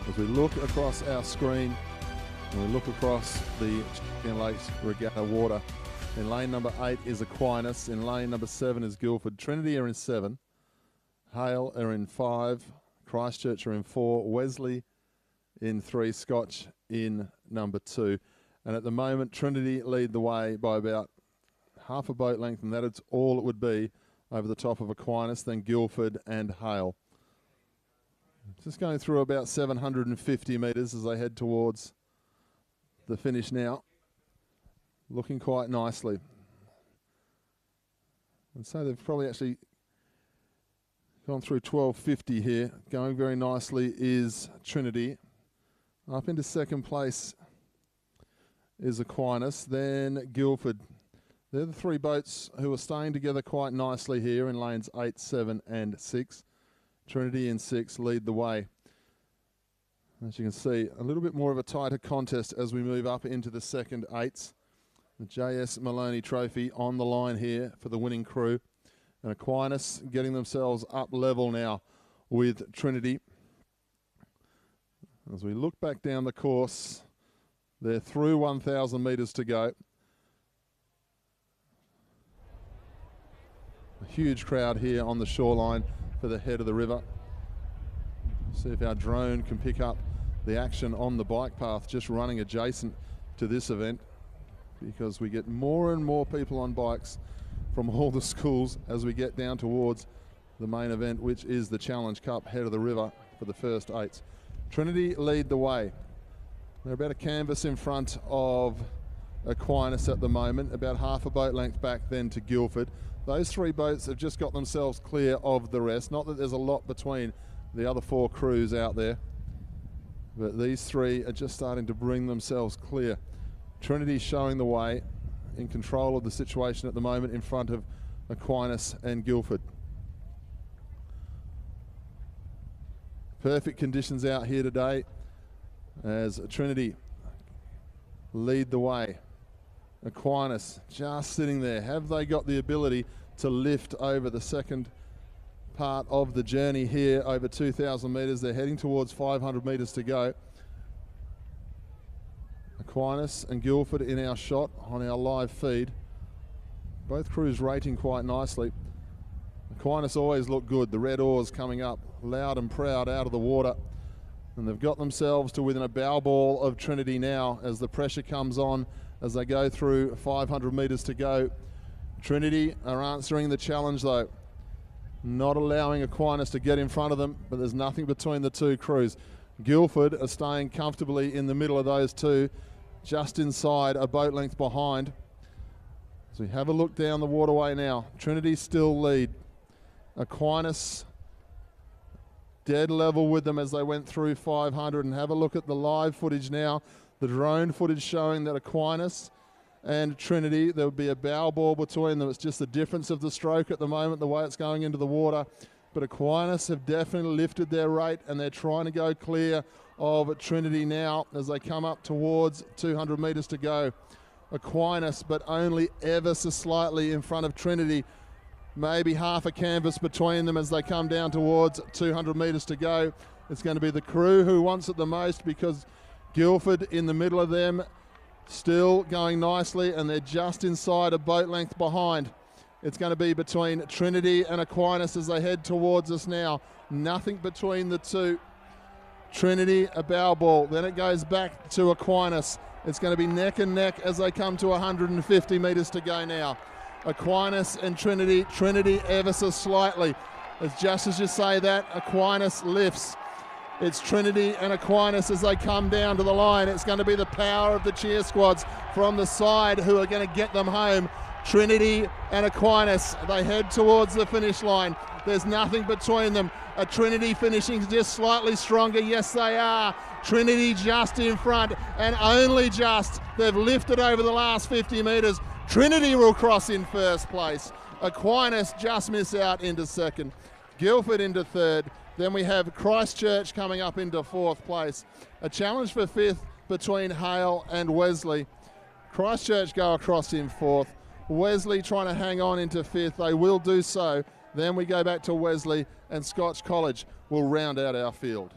As we look across our screen, and we look across the Champion Lakes Regatta water, in lane number 8 is Aquinas. In lane number 7 is Guildford. Trinity are in 7. Hale are in 5. Christchurch are in 4. Wesley in 3. Scotch in number 2. And at the moment, Trinity lead the way by about half a boat length, and that is all it would be over the top of Aquinas, then Guildford and Hale. Just going through about 750 metres as they head towards the finish now. Looking quite nicely. And so they've probably actually gone through 1250 here. Going very nicely is Trinity. Up into second place is Aquinas, then Guildford. They're the 3 boats who are staying together quite nicely here in lanes 8, 7 and 6. Trinity in 6 lead the way. As you can see, a little bit more of a tighter contest as we move up into the second 8s. The JS Maloney Trophy on the line here for the winning crew. And Aquinas getting themselves up level now with Trinity. As we look back down the course, they're through 1,000 metres to go. A huge crowd here on the shoreline for the head of the river. See if our drone can pick up the action on the bike path just running adjacent to this event, because we get more and more people on bikes from all the schools as we get down towards the main event, which is the Challenge Cup head of the river for the first 8s. Trinity lead the way. They're about a canvas in front of Aquinas at the moment, about half a boat length back then to Guildford. Those 3 boats have just got themselves clear of the rest. Not that there's a lot between the other 4 crews out there, but these 3 are just starting to bring themselves clear. Trinity showing the way, in control of the situation at the moment in front of Aquinas and Guildford. Perfect conditions out here today as Trinity lead the way. Aquinas just sitting there. Have they got the ability to lift over the second part of the journey here over 2,000 metres? They're heading towards 500 metres to go. Aquinas and Guildford in our shot on our live feed. Both crews rating quite nicely. Aquinas always look good. The red oars coming up loud and proud out of the water. And they've got themselves to within a bow ball of Trinity now as the pressure comes on as they go through 500 metres to go. Trinity are answering the challenge though, not allowing Aquinas to get in front of them, but there's nothing between the 2 crews. Guildford are staying comfortably in the middle of those 2, just inside, a boat length behind. As we have a look down the waterway now, Trinity still lead. Aquinas dead level with them as they went through 500, and have a look at the live footage now. The drone footage showing that Aquinas and Trinity, there would be a bow ball between them. It's just the difference of the stroke at the moment, the way it's going into the water. But Aquinas have definitely lifted their rate, and they're trying to go clear of Trinity now as they come up towards 200 metres to go. Aquinas, but only ever so slightly in front of Trinity. Maybe half a canvas between them as they come down towards 200 metres to go. It's going to be the crew who wants it the most, because Guildford in the middle of them, still going nicely, and they're just inside a boat length behind. It's going to be between Trinity and Aquinas as they head towards us now. Nothing between the 2. Trinity a bow ball, then it goes back to Aquinas. It's going to be neck and neck as they come to 150 metres to go now. Aquinas and Trinity ever so slightly. Just as you say that, Aquinas lifts. It's Trinity and Aquinas as they come down to the line. It's going to be the power of the cheer squads from the side who are going to get them home. Trinity and Aquinas, they head towards the finish line. There's nothing between them. A Trinity finishing just slightly stronger. Yes, they are. Trinity just in front, and only just. They've lifted over the last 50 metres. Trinity will cross in first place. Aquinas just miss out into second. Guildford into third. Then we have Christchurch coming up into fourth place. A challenge for fifth between Hale and Wesley. Christchurch go across in fourth. Wesley trying to hang on into fifth. They will do so. Then we go back to Wesley, and Scotch College will round out our field.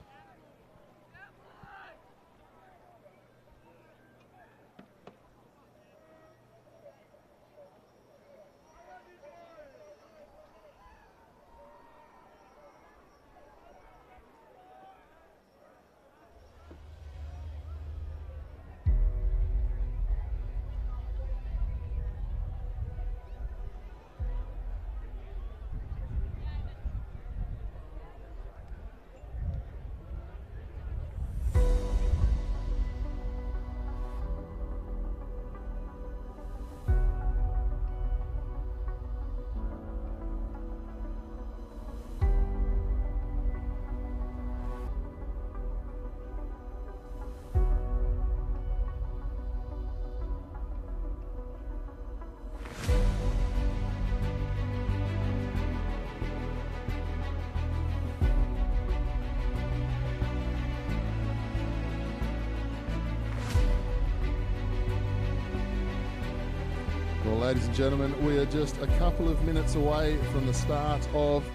Ladies and gentlemen, we are just a couple of minutes away from the start of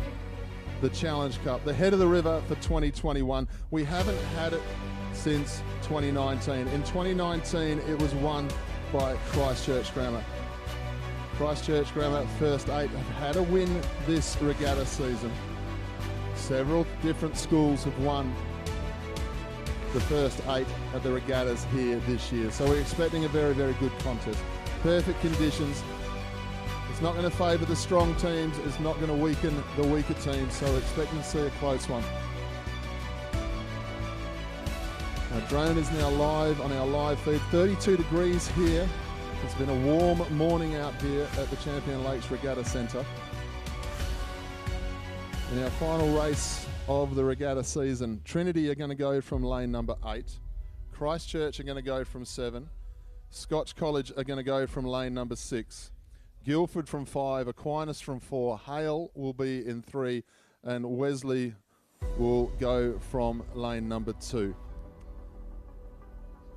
the Challenge Cup, the head of the river for 2021. We haven't had it since 2019. In 2019, it was won by Christchurch Grammar. Christchurch Grammar, first 8, have had a win this regatta season. Several different schools have won the first 8 at the regattas here this year. So we're expecting a very, very good contest. Perfect conditions. It's not going to favour the strong teams. It's not going to weaken the weaker teams. So we're expecting to see a close one. Our drone is now live on our live feed. 32 degrees here. It's been a warm morning out here at the Champion Lakes Regatta Centre. In our final race of the regatta season, Trinity are going to go from lane number 8. Christchurch are going to go from 7. Scotch College are going to go from lane number 6. Guildford from 5. Aquinas from 4. Hale will be in 3. And Wesley will go from lane number 2.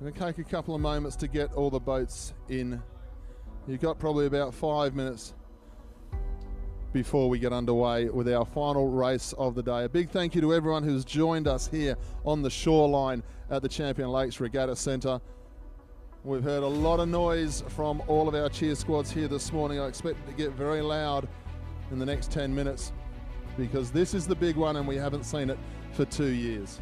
I'm going to take a couple of moments to get all the boats in. You've got probably about 5 minutes before we get underway with our final race of the day. A big thank you to everyone who's joined us here on the shoreline at the Champion Lakes Regatta Centre. We've heard a lot of noise from all of our cheer squads here this morning. I expect it to get very loud in the next 10 minutes because this is the big one and we haven't seen it for 2 years.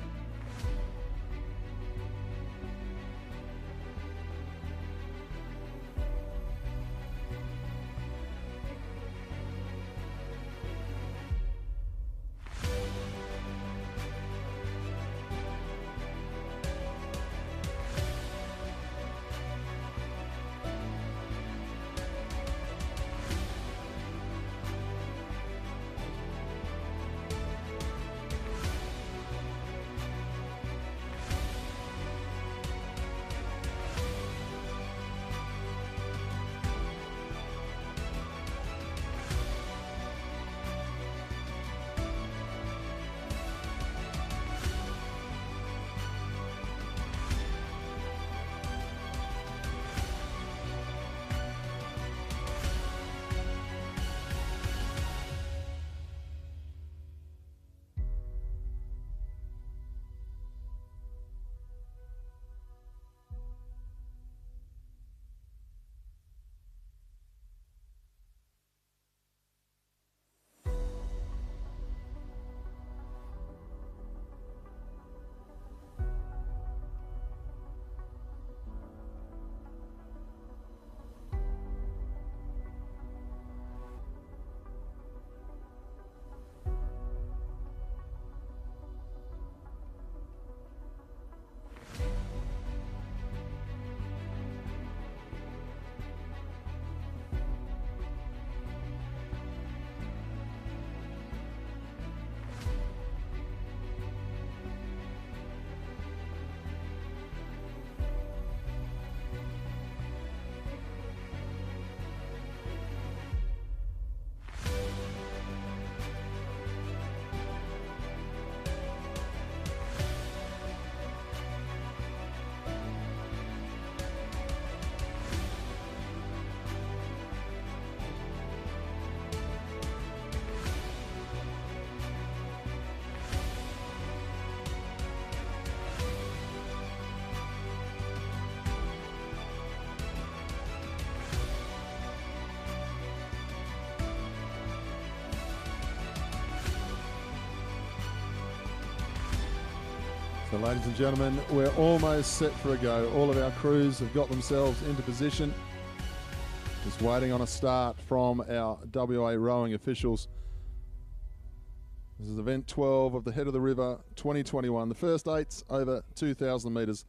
So ladies and gentlemen, we're almost set for a go. All of our crews have got themselves into position. Just waiting on a start from our WA rowing officials. This is event 12 of the Head of the River 2021. The first 8's over 2,000 metres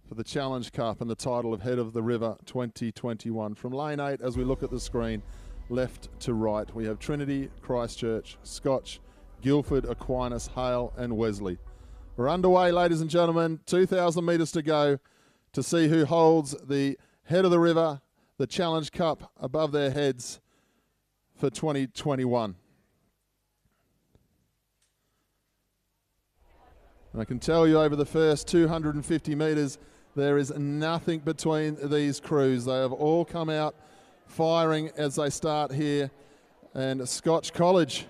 for the Challenge Cup and the title of Head of the River 2021. From lane 8, as we look at the screen, left to right, we have Trinity, Christchurch, Scotch, Guildford, Aquinas, Hale and Wesley. We're underway, ladies and gentlemen. 2,000 metres to go to see who holds the Head of the River, the Challenge Cup above their heads for 2021. And I can tell you over the first 250 metres, there is nothing between these crews. They have all come out firing as they start here. And Scotch College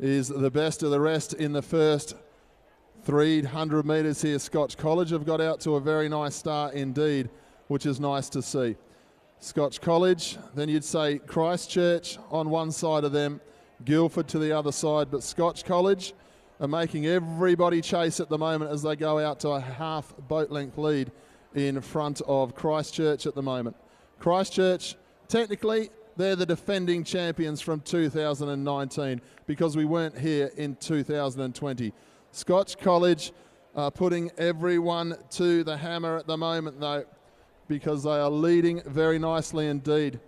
is the best of the rest in the first 300 metres here. Scotch College have got out to a very nice start indeed, which is nice to see. Scotch College, then you'd say Christchurch on one side of them, Guildford to the other side, but Scotch College are making everybody chase at the moment as they go out to a half boat length lead in front of Christchurch at the moment. Christchurch, technically, they're the defending champions from 2019 because we weren't here in 2020. Scotch College are putting everyone to the hammer at the moment though, because they are leading very nicely indeed.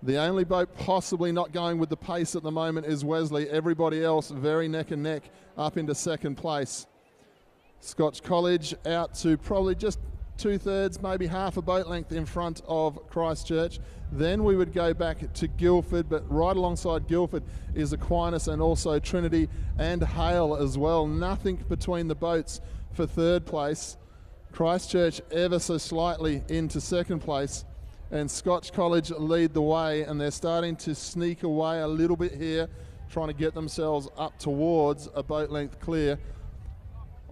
The only boat possibly not going with the pace at the moment is Wesley. Everybody else very neck and neck up into second place. Scotch College out to probably just 2/3, maybe half a boat length in front of Christchurch. Then we would go back to Guildford, but right alongside Guildford is Aquinas and also Trinity and Hale as well. Nothing between the boats for third place. Christchurch ever so slightly into second place, and Scotch College lead the way, and they're starting to sneak away a little bit here, trying to get themselves up towards a boat length clear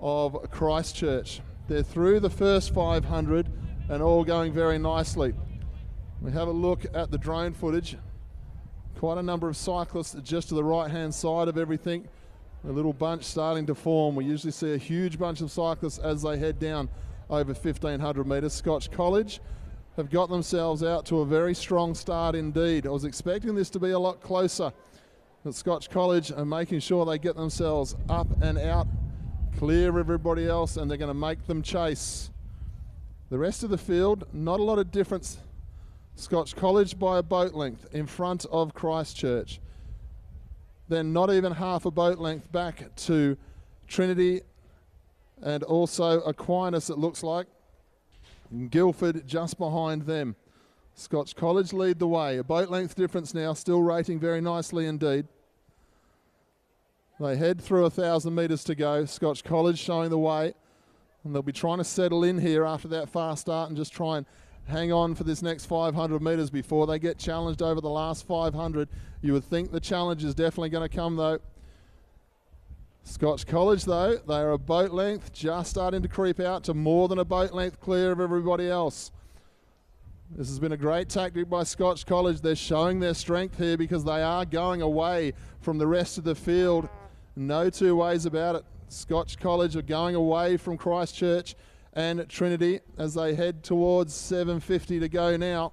of Christchurch. They're through the first 500 and all going very nicely. We have a look at the drone footage. Quite a number of cyclists just to the right-hand side of everything. A little bunch starting to form. We usually see a huge bunch of cyclists as they head down over 1,500 metres. Scotch College have got themselves out to a very strong start indeed. I was expecting this to be a lot closer, but Scotch College are making sure they get themselves up and out, clear of everybody else, and they're going to make them chase. The rest of the field, not a lot of difference. Scotch College by a boat length in front of Christchurch. Then not even half a boat length back to Trinity and also Aquinas, it looks like. Guildford just behind them. Scotch College lead the way. A boat length difference now, still rating very nicely indeed. They head through 1,000 metres to go. Scotch College showing the way. And they'll be trying to settle in here after that fast start and just try and hang on for this next 500 metres before they get challenged over the last 500. You would think the challenge is definitely going to come though. Scotch College though, they are a boat length, just starting to creep out to more than a boat length clear of everybody else. This has been a great tactic by Scotch College. They're showing their strength here because they are going away from the rest of the field. No two ways about it. Scotch College are going away from Christchurch and Trinity as they head towards 750 to go now.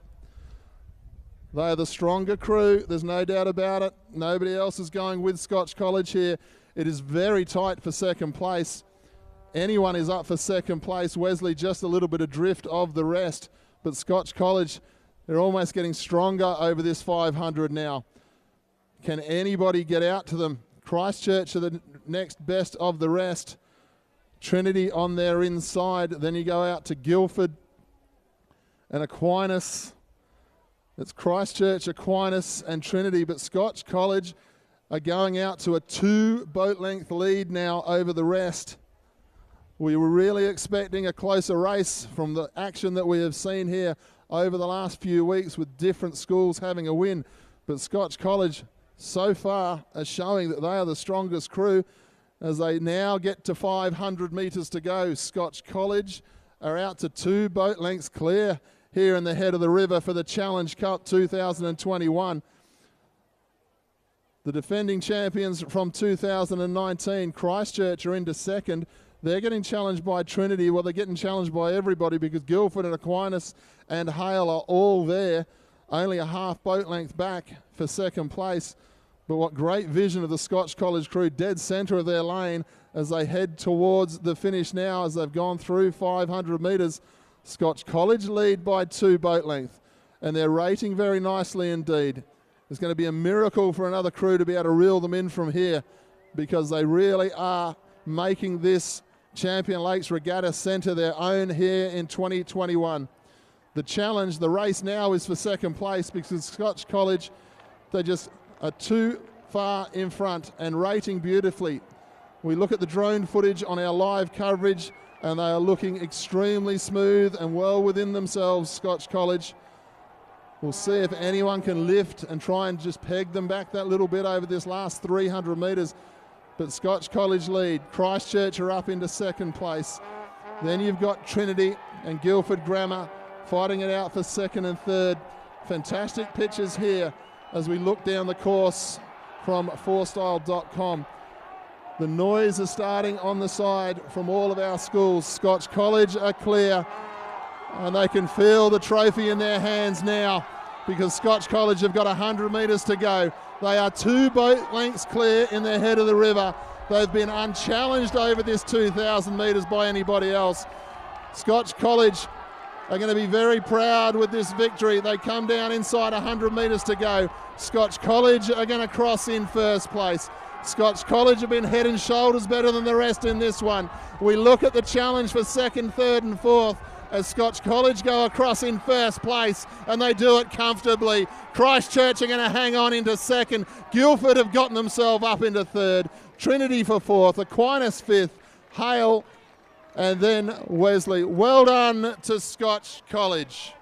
They are the stronger crew, there's no doubt about it. Nobody else is going with Scotch College here. It is very tight for second place. Anyone is up for second place. Wesley just a little bit adrift of the rest, but Scotch College, they're almost getting stronger over this 500 now. Can anybody get out to them? Christchurch are the next best of the rest. Trinity on their inside. Then you go out to Guildford and Aquinas. It's Christchurch, Aquinas and Trinity, but Scotch College are going out to a 2 boat length lead now over the rest. We were really expecting a closer race from the action that we have seen here over the last few weeks with different schools having a win, but Scotch College so far are showing that they are the strongest crew as they now get to 500 metres to go. Scotch College are out to 2 boat lengths clear here in the head of the river for the Challenge Cup 2021. The defending champions from 2019, Christchurch, are into second. They're getting challenged by Trinity. Well, they're getting challenged by everybody because Guildford and Aquinas and Hale are all there, only a half boat length back for second place. But what great vision of the Scotch College crew, dead centre of their lane as they head towards the finish now as they've gone through 500 metres. Scotch College lead by 2 boat length, and they're rating very nicely indeed. It's going to be a miracle for another crew to be able to reel them in from here because they really are making this Champion Lakes Regatta Centre their own here in 2021. The challenge, the race now is for second place because Scotch College, they just are too far in front and rating beautifully. We look at the drone footage on our live coverage and they are looking extremely smooth and well within themselves, Scotch College. We'll see if anyone can lift and try and just peg them back that little bit over this last 300 metres. But Scotch College lead. Christchurch are up into second place. Then you've got Trinity and Guildford Grammar fighting it out for second and third. Fantastic pictures here as we look down the course from forestyle.com. The noise is starting on the side from all of our schools. Scotch College are clear, and they can feel the trophy in their hands now because Scotch College have got 100 metres to go. They are 2 boat lengths clear in their head of the river. They've been unchallenged over this 2,000 metres by anybody else. Scotch College are going to be very proud with this victory. They come down inside 100 metres to go. Scotch College are going to cross in first place. Scotch College have been head and shoulders better than the rest in this one. We look at the challenge for second, third and fourth as Scotch College go across in first place, and they do it comfortably. Christchurch are going to hang on into second. Guildford have gotten themselves up into third. Trinity for fourth. Aquinas fifth. Hale and then Wesley. Well done to Scotch College.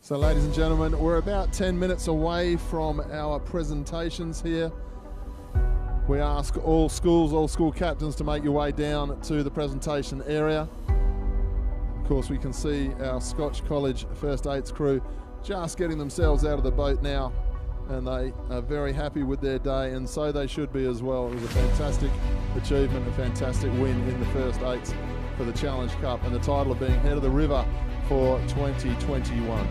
So ladies and gentlemen, we're about 10 minutes away from our presentations here. We ask all schools, all school captains to make your way down to the presentation area. Of course, we can see our Scotch College First Aids crew just getting themselves out of the boat now, and they are very happy with their day, and so they should be as well. It was a fantastic achievement, a fantastic win in the First Eights for the Challenge Cup, and the title of being Head of the River for 2021.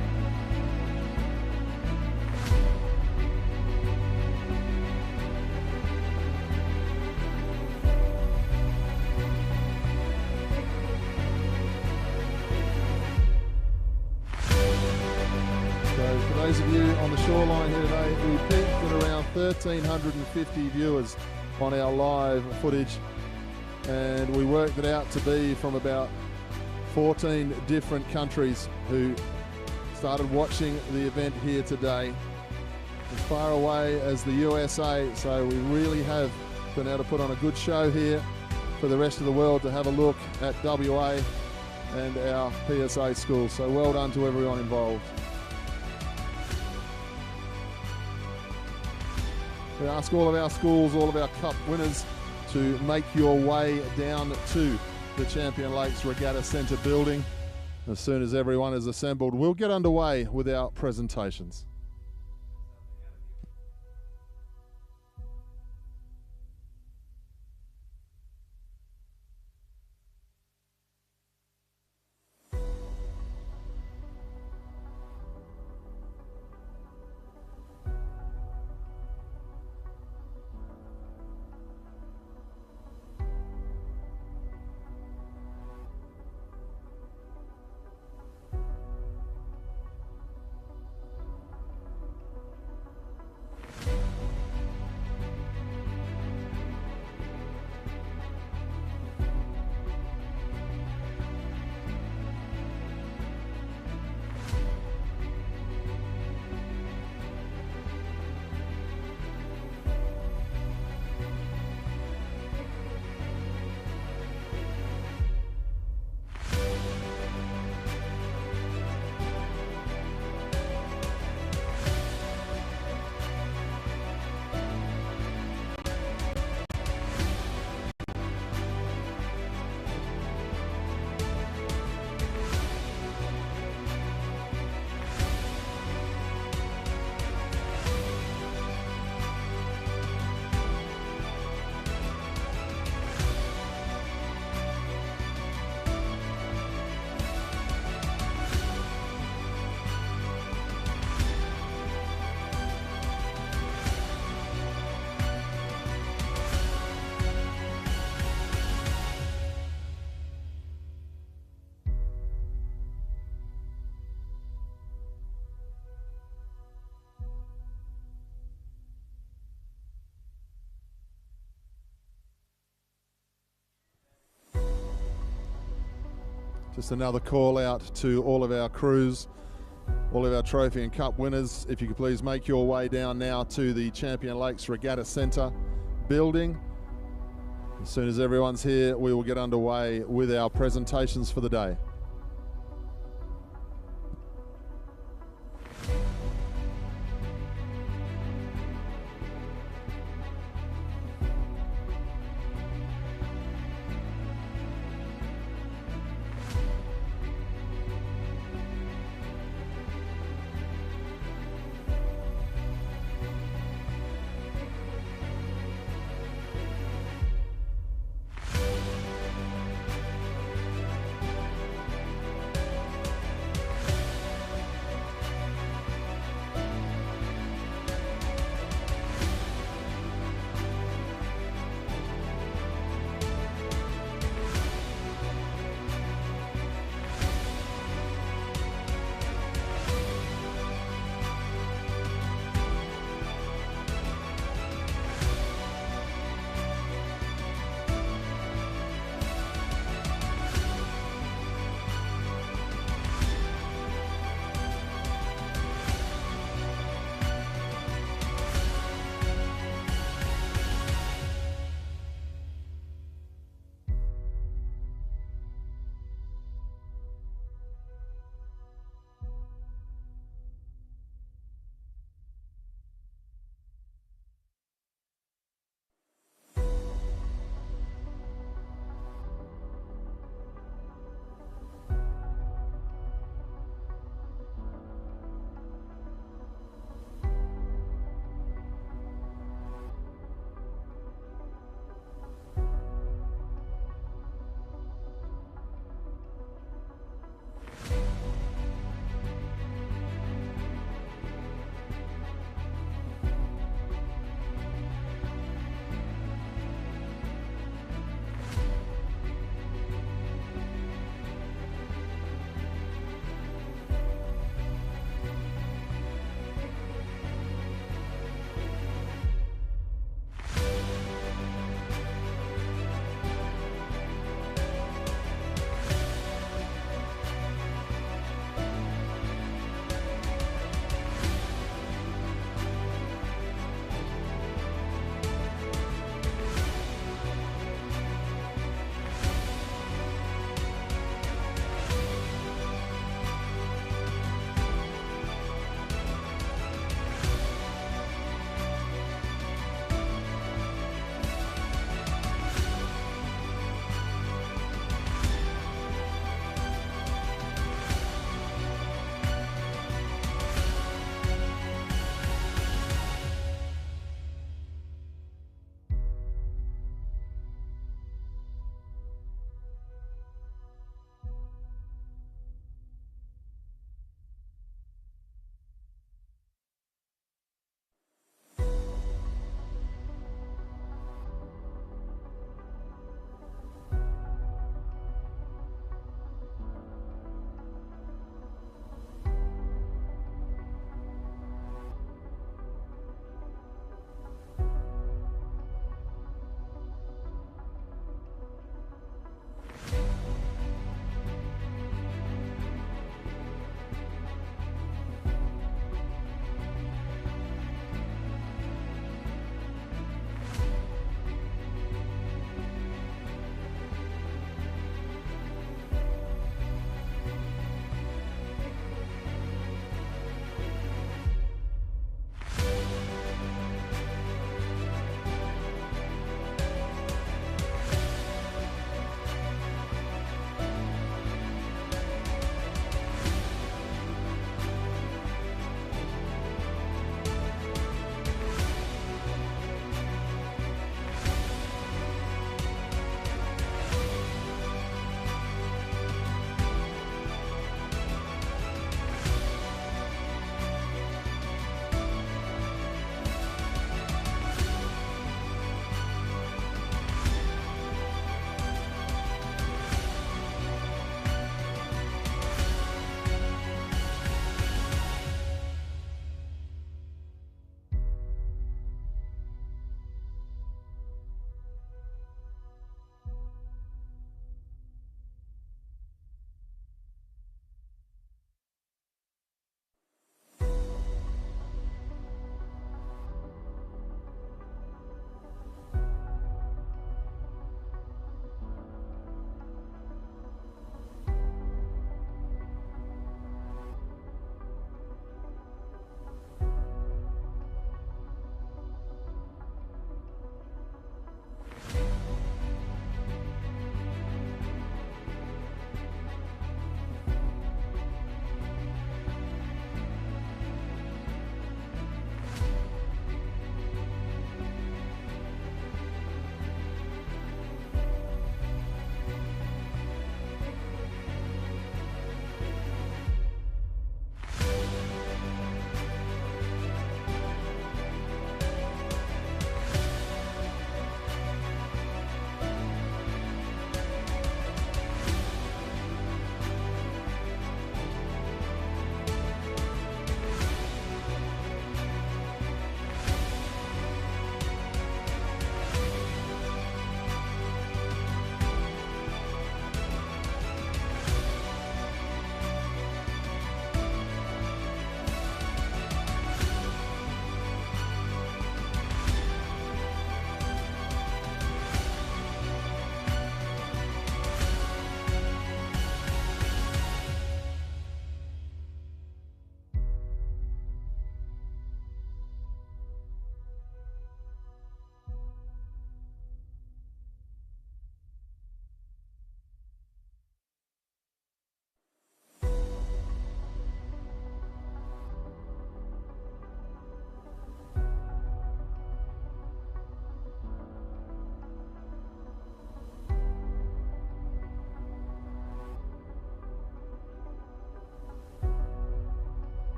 Those of you on the shoreline here today, we peaked at around 1,350 viewers on our live footage, and we worked it out to be from about 14 different countries who started watching the event here today, as far away as the USA. So we really have been able to put on a good show here for the rest of the world to have a look at WA and our PSA schools. So well done to everyone involved. We ask all of our schools, all of our cup winners, to make your way down to the Champion Lakes Regatta Centre building. As soon as everyone is assembled, we'll get underway with our presentations. Just another call out to all of our crews, all of our trophy and cup winners. If you could please make your way down now to the Champion Lakes Regatta Centre building. As soon as everyone's here, we will get underway with our presentations for the day.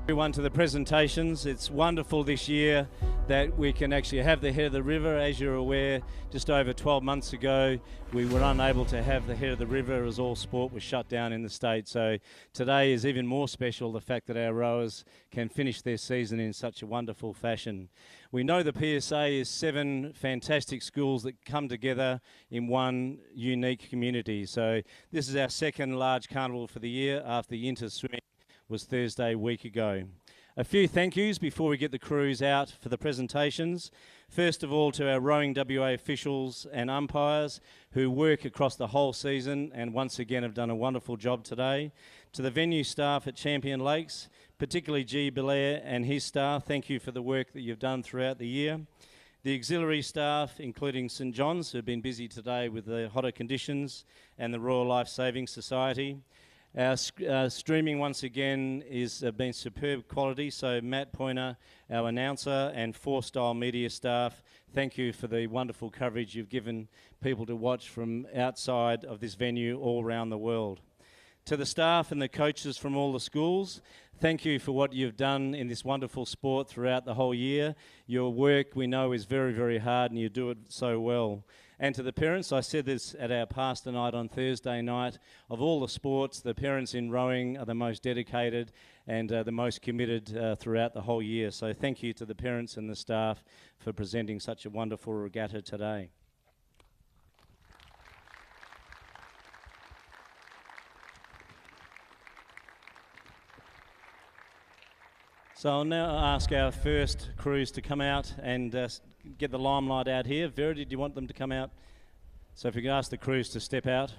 Everyone to the presentations. It's wonderful this year that we can actually have the Head of the River. As you're aware, just over 12 months ago we were unable to have the Head of the River as all sport was shut down in the state. So today is even more special, the fact that our rowers can finish their season in such a wonderful fashion. We know the PSA is 7 fantastic schools that come together in one unique community. So this is our second large carnival for the year after the inter-swimming was Thursday week ago. A few thank yous before we get the crews out for the presentations. First of all, to our Rowing WA officials and umpires who work across the whole season and once again have done a wonderful job today. To the venue staff at Champion Lakes, particularly G. Belair and his staff, thank you for the work that you've done throughout the year. The auxiliary staff, including St John's, who have been busy today with the hotter conditions, and the Royal Life Saving Society. Our streaming once again is been superb quality, so Matt Pointer, our announcer, and 4Style media staff, thank you for the wonderful coverage you've given people to watch from outside of this venue all around the world. To the staff and the coaches from all the schools, thank you for what you've done in this wonderful sport throughout the whole year. Your work, we know, is very, very hard and you do it so well. And to the parents, I said this at our pastor night on Thursday night, of all the sports, the parents in rowing are the most dedicated and the most committed throughout the whole year. So thank you to the parents and the staff for presenting such a wonderful regatta today. So I'll now ask our first crews to come out and get the limelight out here. Verity, do you want them to come out? So if you could ask the crews to step out.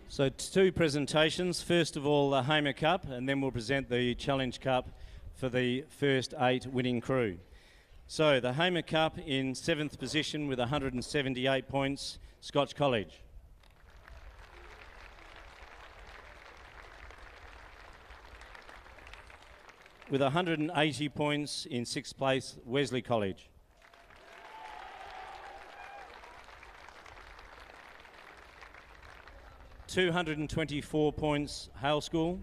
So 2 presentations. First of all, the Hamer Cup, and then we'll present the Challenge Cup for the first 8 winning crew. So the Hamer Cup in 7th position with 178 points, Scotch College. With 180 points in 6th place, Wesley College. $224 points, Hale School.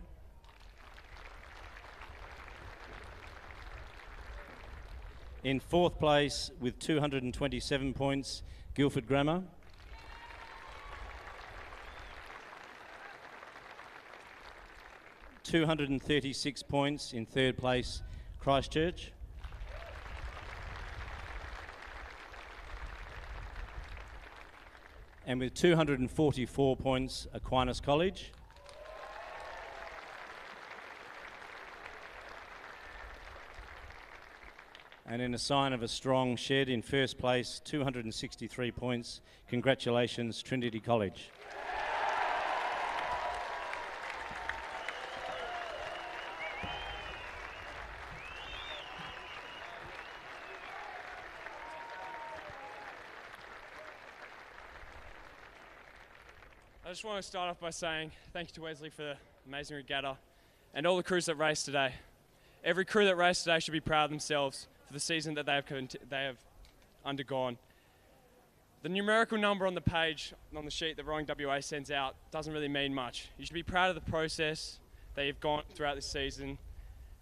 In 4th place with 227 points, Guildford Grammar. $236 points in 3rd place, Christchurch. And with 244 points, Aquinas College. And in a sign of a strong shed in 1st place, 263 points. Congratulations, Trinity College. I just want to start off by saying thank you to Wesley for the amazing regatta and all the crews that raced today. Every crew that raced today should be proud of themselves for the season that they have undergone. The numerical number on the page, on the sheet that Rowing WA sends out, doesn't really mean much. You should be proud of the process that you've gone throughout this season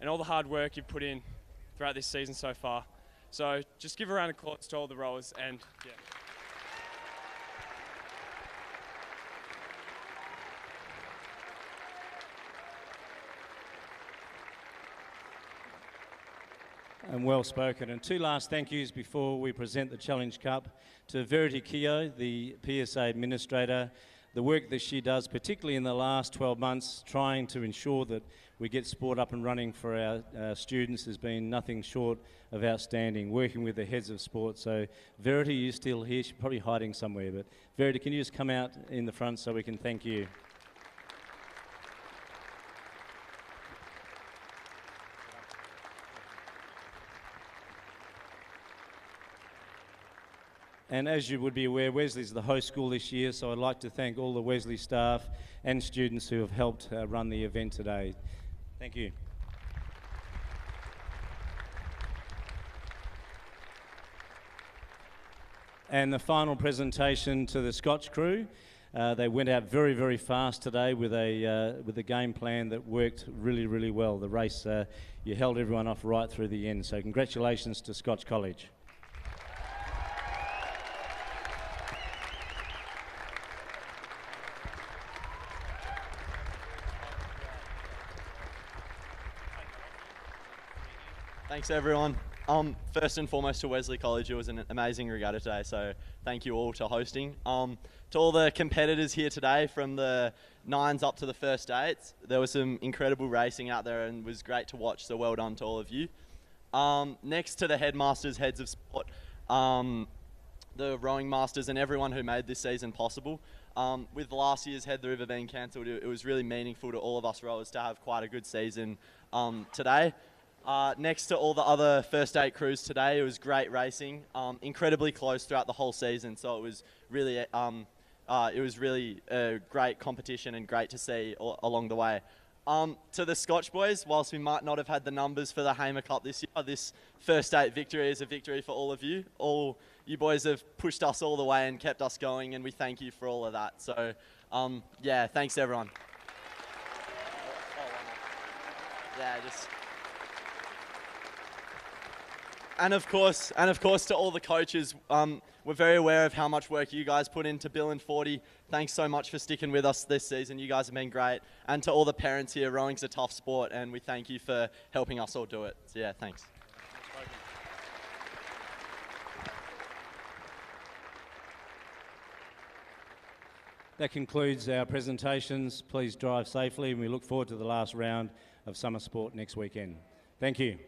and all the hard work you've put in throughout this season so far. So just give a round of applause to all the rowers and yeah. And well spoken. And 2 last thank yous before we present the Challenge Cup to Verity Keogh, the PSA administrator. The work that she does, particularly in the last 12 months, trying to ensure that we get sport up and running for our students has been nothing short of outstanding, working with the heads of sport. So Verity, you're still here. She's probably hiding somewhere, but Verity, can you just come out in the front so we can thank you? And as you would be aware, Wesley's the host school this year, so I'd like to thank all the Wesley staff and students who have helped run the event today. Thank you. And the final presentation to the Scotch crew. They went out very, very fast today with a game plan that worked really, really well. The race, you held everyone off right through the end. So congratulations to Scotch College. Thanks everyone. First and foremost to Wesley College, it was an amazing regatta today, so thank you all to hosting. To all the competitors here today, from the 9s up to the first 8s, there was some incredible racing out there and it was great to watch, so well done to all of you. Next to the headmasters, heads of sport, the rowing masters and everyone who made this season possible. With last year's Head the River being cancelled, it was really meaningful to all of us rowers to have quite a good season today. Next to all the other first 8 crews today, it was great racing, incredibly close throughout the whole season, so it was really a great competition and great to see along the way. To the Scotch boys, whilst we might not have had the numbers for the Hamer Cup this year, this first 8 victory is a victory for all of you. All you boys have pushed us all the way and kept us going, and we thank you for all of that. So, yeah, thanks everyone. And of course, to all the coaches, we're very aware of how much work you guys put into Bill and 40. Thanks so much for sticking with us this season. You guys have been great. And to all the parents here, rowing's a tough sport, and we thank you for helping us all do it. So yeah, thanks. That concludes our presentations. Please drive safely, and we look forward to the last round of summer sport next weekend. Thank you.